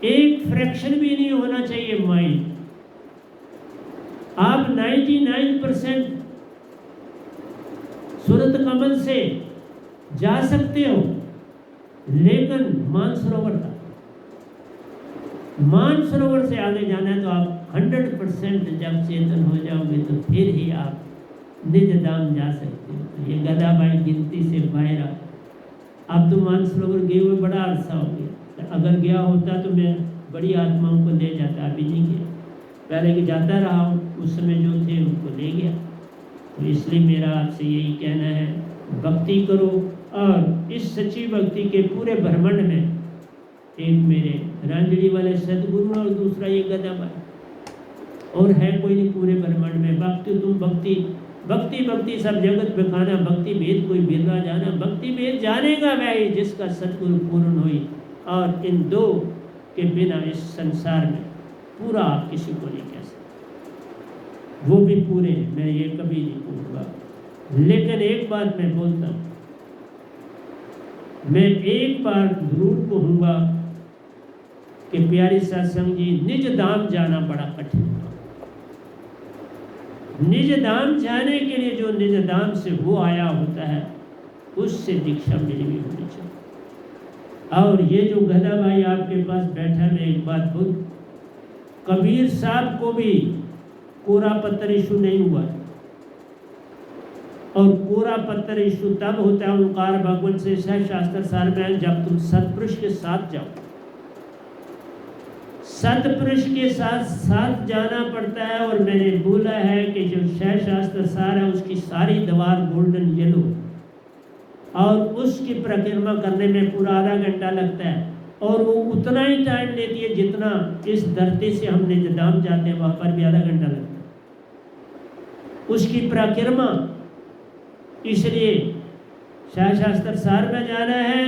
एक फ्रैक्शन भी नहीं होना चाहिए माइंड। आप 99% सूरत कमल से जा सकते हो, लेकिन मानसरोवर से आगे जाना है तो आप 100% जब चेतन हो जाओगे तो फिर ही आप निज धाम जा सकते हो। ये गधा भाई गिनती से बाहर, अब तो मानसरोवर गए हुए बड़ा अरसा हो गया। अगर गया होता तो मैं बड़ी आत्माओं को ले जाता, अभी नहीं गया। पहले कि जाता रहा हूँ, उस समय जो थे उनको ले गया। तो इसलिए मेरा आपसे यही कहना है, भक्ति करो। और इस सच्ची भक्ति के पूरे ब्रह्मांड में एक मेरे रांजड़ी वाले सदगुरु और दूसरा ये गदा भाई, और है कोई नहीं पूरे ब्रह्मांड में। भक्ति तुम भक्ति भक्ति भक्ति सब जगत बखाना, भक्ति भेद कोई बिरला जाना, भक्ति भेद जानेगा वही जिसका सतगुरु पूर्ण हुई। और इन दो के बिना इस संसार में पूरा आप किसी को नहीं कह सकते, वो भी पूरे हैं, मैं ये कभी नहीं कहूँगा। लेकिन एक बात मैं बोलता हूँ, मैं एक बार जरूर कहूँगा कि प्यारी सत्संग जी, निज धाम जाना बड़ा कठिन है। निज धाम जाने के लिए जो निज धाम से वो आया होता है, उससे दीक्षा मिली हुई होनी चाहिए। और ये जो गधा भाई आपके पास बैठा, मैं एक बात बोल, कबीर साहब को भी कोरा पत्थर इशू नहीं हुआ। और कोरा पत्थर इशू तब होता है ओंकार भगवान से शास्त्र सार में, जब तुम सतपुरुष के साथ जाओ। सतपुरुष के साथ साथ जाना पड़ता है। और मैंने बोला है कि जो शास्त्र सार है उसकी सारी दीवार गोल्डन येलो, और उसकी परिक्रमा करने में पूरा आधा घंटा लगता है। और वो उतना ही टाइम लेती है जितना इस धरती से हम निज धाम जाते हैं, वहाँ पर भी आधा घंटा लगता है उसकी परिक्रमा। इसलिए शास्त्र सार में जाना है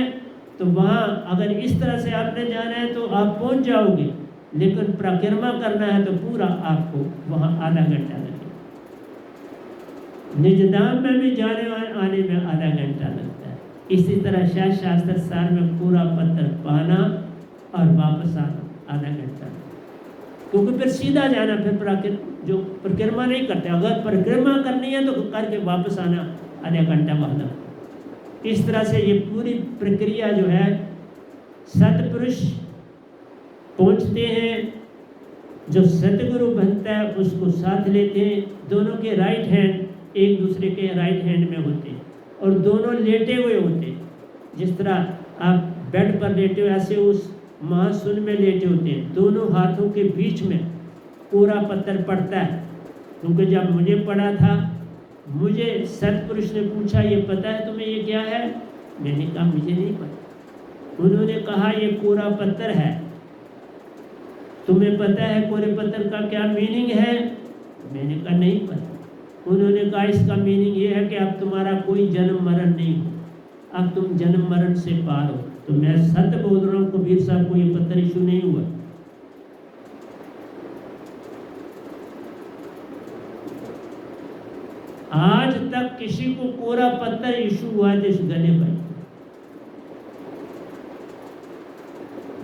तो वहाँ अगर इस तरह से आपने जाना है तो आप पहुँच जाओगे, लेकिन परिक्रमा करना है तो पूरा आपको वहाँ आधा घंटा लगेगा। निज धाम में भी जाने आने में आधा घंटा लगता है। इसी तरह शास्त्र सार में पूरा पत्थर पाना और वापस आना आधा घंटा, क्योंकि फिर सीधा जाना, फिर जो परिक्रमा नहीं करते, अगर परिक्रमा करनी है तो करके वापस आना आधा घंटा बाद। इस तरह से ये पूरी प्रक्रिया जो है, सतपुरुष पहुँचते हैं, जो सतगुरु बनता है उसको साथ लेते हैं। दोनों के राइट हैंड एक दूसरे के राइट हैंड में होते हैं और दोनों लेटे हुए होते हैं। जिस तरह आप बेड पर लेटे हुए ऐसे उस महाशून्य में लेटे होते हैं। दोनों हाथों के बीच में कोरा पत्थर पड़ता है, क्योंकि जब मुझे पड़ा था, मुझे सतपुरुष ने पूछा, ये पता है तुम्हें ये क्या है? मैंने कहा मुझे नहीं पता। उन्होंने कहा ये कोरा पत्थर है, तुम्हें पता है कोरे पत्थर का क्या मीनिंग है? मैंने कहा नहीं पता। उन्होंने कहा इसका मीनिंग ये है कि अब तुम्हारा कोई जन्म मरण नहीं हो, अब तुम जन्म मरण से पार हो। तो मैं सत्य बोल रहा हूँ, कबीर साहब को ये पत्थर इशू नहीं हुआ। आज तक किसी को कोरा पत्थर इशू हुआ है इस गले पर,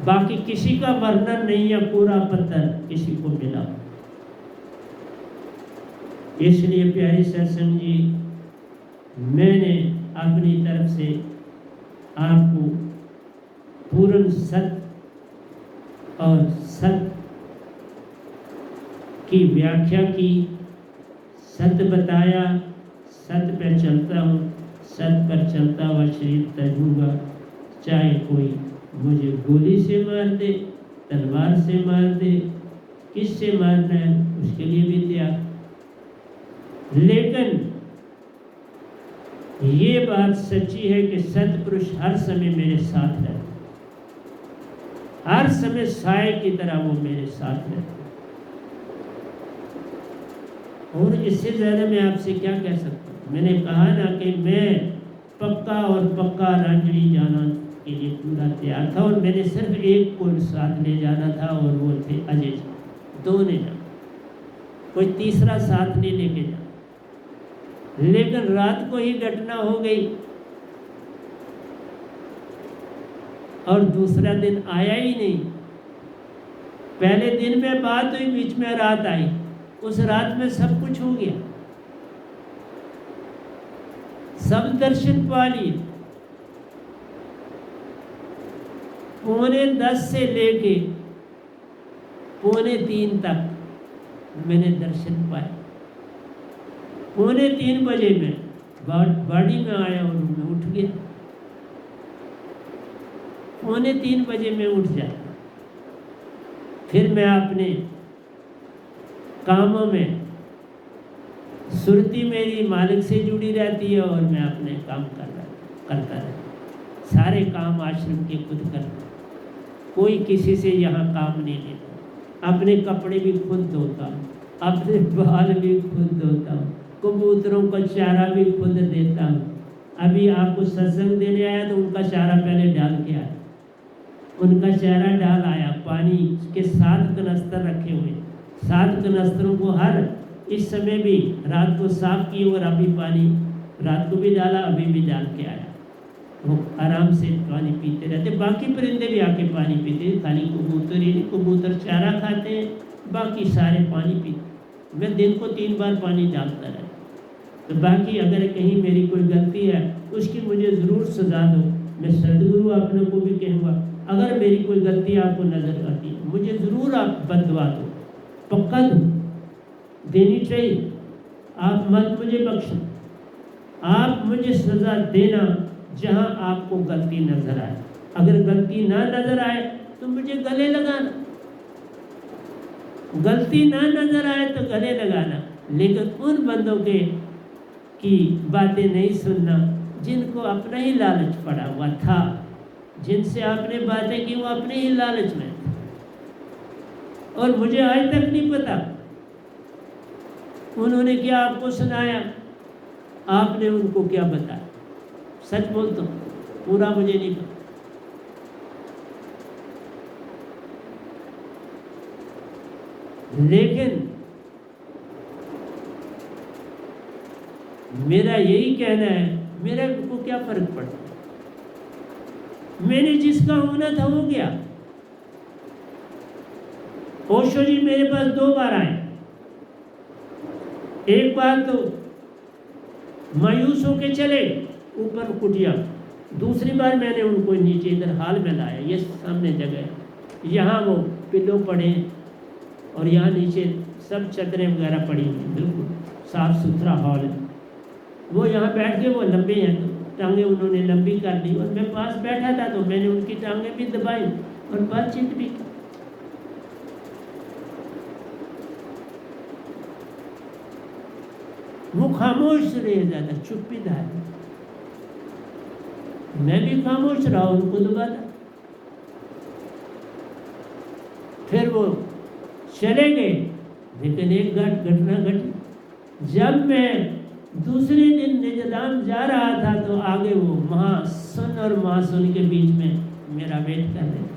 बाकी किसी का वर्णन नहीं है कोरा पत्थर किसी को मिला। इसलिए प्यारी सत्संग जी, मैंने अपनी तरफ से आपको पूर्ण सत्य और सत्य की व्याख्या की, सत्य बताया, सत्य पर चलता हूँ, सत्य पर चलता हुआ शरीर तजूंगा। चाहे कोई मुझे गोली से मार दे, तलवार से मार दे, किससे मारना है उसके लिए भी तैयार। लेकिन ये बात सच्ची है कि सतपुरुष हर समय मेरे साथ रहते, हर समय साए की तरह वो मेरे साथ रहते। और इससे ज़्यादा मैं आपसे क्या कह सकता हूँ? मैंने कहा ना कि मैं पक्का और पक्का रांजड़ी जाना के लिए पूरा तैयार था, और मैंने सिर्फ एक को साथ ले जाना था और वो थे अजय जी। दो ने जाना, कोई तीसरा साथ नहीं लेके जाना। लेकिन रात को ही घटना हो गई और दूसरा दिन आया ही नहीं। पहले दिन में बात हुई, बीच में रात आई, उस रात में सब कुछ हो गया, सब दर्शन पा लिए। 2:45 से लेके 2:45 तक मैंने दर्शन पाए। 2:45 बजे में बाड़ी में आया और मैं उठ गया। 2:45 बजे में उठ जाता, फिर मैं अपने कामों में सुरती मेरी मालिक से जुड़ी रहती है और मैं अपने काम करता रहता। सारे काम आश्रम के खुद करता, कोई किसी से यहाँ काम नहीं लेता। अपने कपड़े भी खुद धोता हूँ, अपने बाल भी खुद धोता हूँ, कबूतरों का चारा भी खुद देता हूँ। अभी आपको सत्संग देने आया तो उनका चारा पहले डाल के आया, उनका चारा डाल आया। पानी के 7 कनस्तर रखे हुए, 7 कनस्तरों को हर इस समय भी रात को साफ किए और अभी पानी रात को भी डाला, अभी भी डाल के आया। वो आराम से पानी पीते रहते। बाकी परिंदे भी आके पानी पीते, खाली कबूतर ही नहीं, कबूतर चारा खाते हैं, बाकी सारे पानी पीते। मैं दिन को 3 बार पानी डालता रहता। तो बाकी अगर कहीं मेरी कोई गलती है उसकी मुझे ज़रूर सजा दो। मैं सदगुरु आपने को भी कहूँगा, अगर मेरी कोई गलती आपको नज़र आती है मुझे ज़रूर आप बददुआ दो, पक्का दो, देनी चाहिए। आप मत मुझे बख्शो, आप मुझे सज़ा देना जहाँ आपको गलती नज़र आए। अगर गलती ना नज़र आए तो मुझे गले लगाना, गलती ना नज़र आए तो गले लगाना। लेकिन उन बंदों के की बातें नहीं सुनना जिनको अपना ही लालच पड़ा हुआ था, जिनसे आपने बातें की वो अपने ही लालच में थे। और मुझे आज तक नहीं पता उन्होंने क्या आपको सुनाया, आपने उनको क्या बताया। सच बोलता हूँ, पूरा मुझे नहीं पता। लेकिन मेरा यही कहना है, मेरे को क्या फर्क पड़ता है, मैंने जिसका होना था हो गया। ओशो जी मेरे पास 2 बार आए। एक बार तो मायूस होके चले ऊपर कुटिया, दूसरी बार मैंने उनको नीचे इधर हाल में लाया। ये सामने जगह है, यहाँ वो पिल्लो पड़े और यहाँ नीचे सब चदरें वगैरह पड़ी हुई, बिल्कुल साफ सुथरा हॉल है। वो यहाँ बैठ के, वो लंबे हैं तो टांगे उन्होंने लंबी कर ली और मैं पास बैठा था तो मैंने उनकी टांगे भी दबाई और बातचीत भी की। वो खामोश रहे, ज़्यादा चुप्पीदार। मैं भी खामोश रहा, उनको दबाता। फिर वो चले गए। लेकिन एक घटना घटी। जब मैं दूसरे दिन निजदाम जा रहा था तो आगे वो महासन और महासुन के बीच में मेरा वेट कर रहे थे।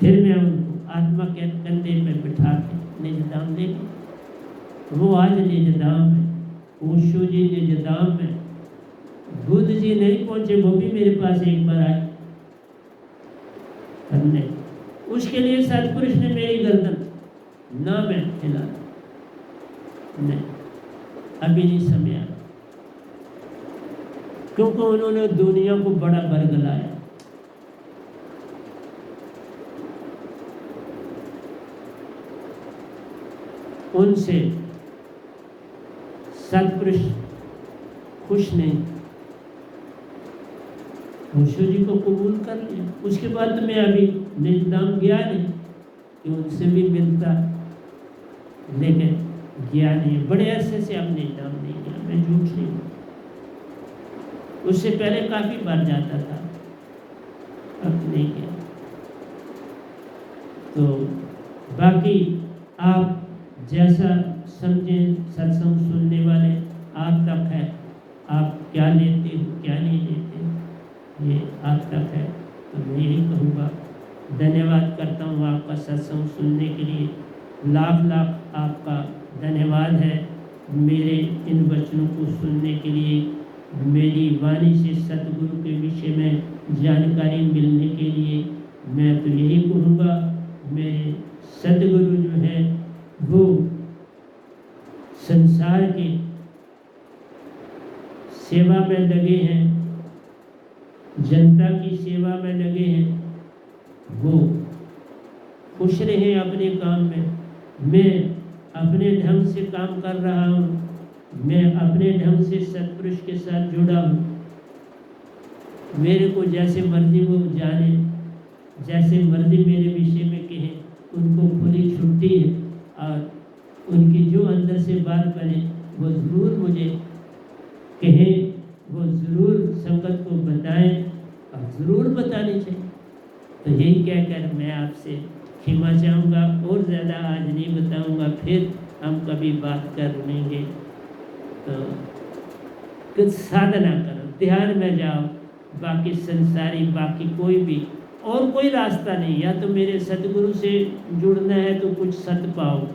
फिर मैं उनको आत्मा के कंधे पर बिठा के निजदाम ले गई। वो आज निजदाम है, ओशो जी निजदाम है, बुद्ध जी नहीं पहुंचे, वो भी मेरे पास एक बार आए। हमने उसके लिए सतपुरुष ने मेरी गर्दन ना मैं हिला, नहीं अभी नहीं समय आया, क्योंकि उन्होंने दुनिया को बड़ा बरगलाया। उनसे सतपुरुष खुश नहीं, ओशो जी को कबूल कर लिया। उसके बाद तो मैं अभी निजदाम गया नहीं कि उनसे भी मिलता, लेकिन गया नहीं। बड़े अरसे से अब निजदाम नहीं गया, मैं झूठ नहीं। उससे पहले काफ़ी बार जाता था, अब नहीं गया। तो बाकी आप जैसा समझें, सत्संग सुनने वाले आप तक है, आप क्या लेते हो क्या नहीं लेते, ये आप तक है। तो मैं यही कहूँगा, धन्यवाद करता हूँ आपका सत्संग सुनने के लिए। लाख लाख आपका धन्यवाद है मेरे इन वचनों को सुनने के लिए, मेरी वाणी से सतगुरु के विषय में जानकारी मिलने के लिए। मैं तो यही कहूँगा, मेरे सतगुरु जो है वो संसार की सेवा में लगे हैं, जनता की सेवा में लगे हैं। वो खुश रहे अपने काम में। मैं अपने ढंग से काम कर रहा हूँ, मैं अपने ढंग से सतपुरुष के साथ जुड़ा हूँ। मेरे को जैसे मर्जी वो जाने, जैसे मर्जी मेरे विषय में कहें, उनको खुली छुट्टी है। और उनकी जो अंदर से बात बने वो ज़रूर मुझे कहें, वो ज़रूर संगत को बताएं और ज़रूर बतानी चाहिए। तो यही कहकर मैं आपसे क्षमा चाहूँगा, और ज़्यादा आज नहीं बताऊँगा, फिर हम कभी बात कर लेंगे। तो कुछ साधना करो, ध्यान में जाओ, बाकी संसारी बाकी कोई भी और कोई रास्ता नहीं। या तो मेरे सतगुरु से जुड़ना है तो कुछ सत पाओ,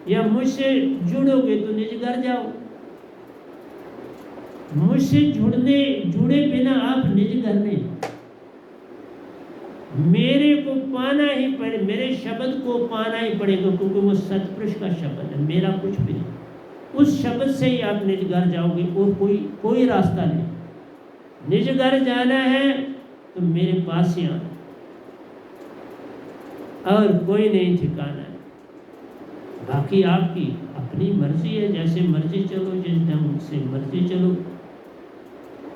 या मुझसे जुड़ोगे तो निज घर जाओ। मुझसे जुड़े बिना आप निज घर नहीं। मेरे को पाना ही पड़े, मेरे शब्द को पाना ही पड़ेगा, क्योंकि वो सतपुरुष का शब्द है, मेरा कुछ भी नहीं। उस शब्द से ही आप निज घर जाओगे, और कोई रास्ता नहीं। निज घर जाना है तो मेरे पास ही आना, और कोई नहीं ठिकाना है। बाकी आपकी अपनी मर्जी है, जैसे मर्जी चलो, जिस ढंग से मर्जी चलो,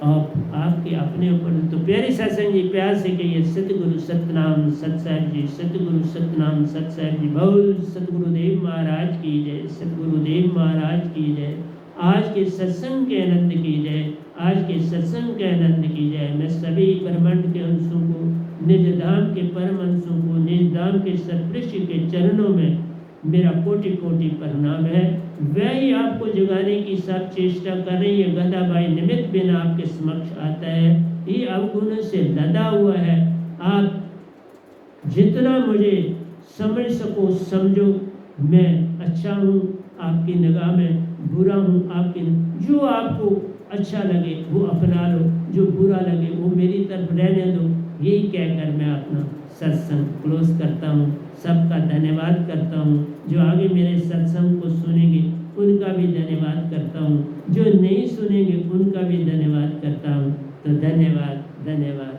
आपके अपने ऊपर। तो प्यारी सत्संग जी प्यार से कहिए सतगुरु सतनाम सत साहिब जी, सतगुरु सतनाम सत साहिब जी। बोल सतगुरुदेव महाराज की जय, सतगुरुदेव महाराज की जय। आज के सत्संग के आनंद की जय, आज के सत्संग के आनंद की जय। मैं सभी ब्रह्मांड के अंशों को, निज धाम के परम अंशों को, निज धाम के सत्पुरुष के चरणों में मेरा कोटि कोटि प्रणाम है। वह ही आपको जगाने की सब चेष्टा कर रही है। गधा भाई निमित्त बिना आपके समक्ष आता है, ये अवगुण से लदा हुआ है। आप जितना मुझे समझ सको समझो, मैं अच्छा हूँ आपकी निगाह में, बुरा हूँ आपकी। जो आपको अच्छा लगे वो अपना लो, जो बुरा लगे वो मेरी तरफ रहने दो। यही कहकर मैं अपना सत्संग क्लोज करता हूँ। सबका धन्यवाद करता हूँ। जो आगे मेरे सत्संग को सुनेंगे उनका भी धन्यवाद करता हूँ, जो नहीं सुनेंगे उनका भी धन्यवाद करता हूँ। तो धन्यवाद, धन्यवाद।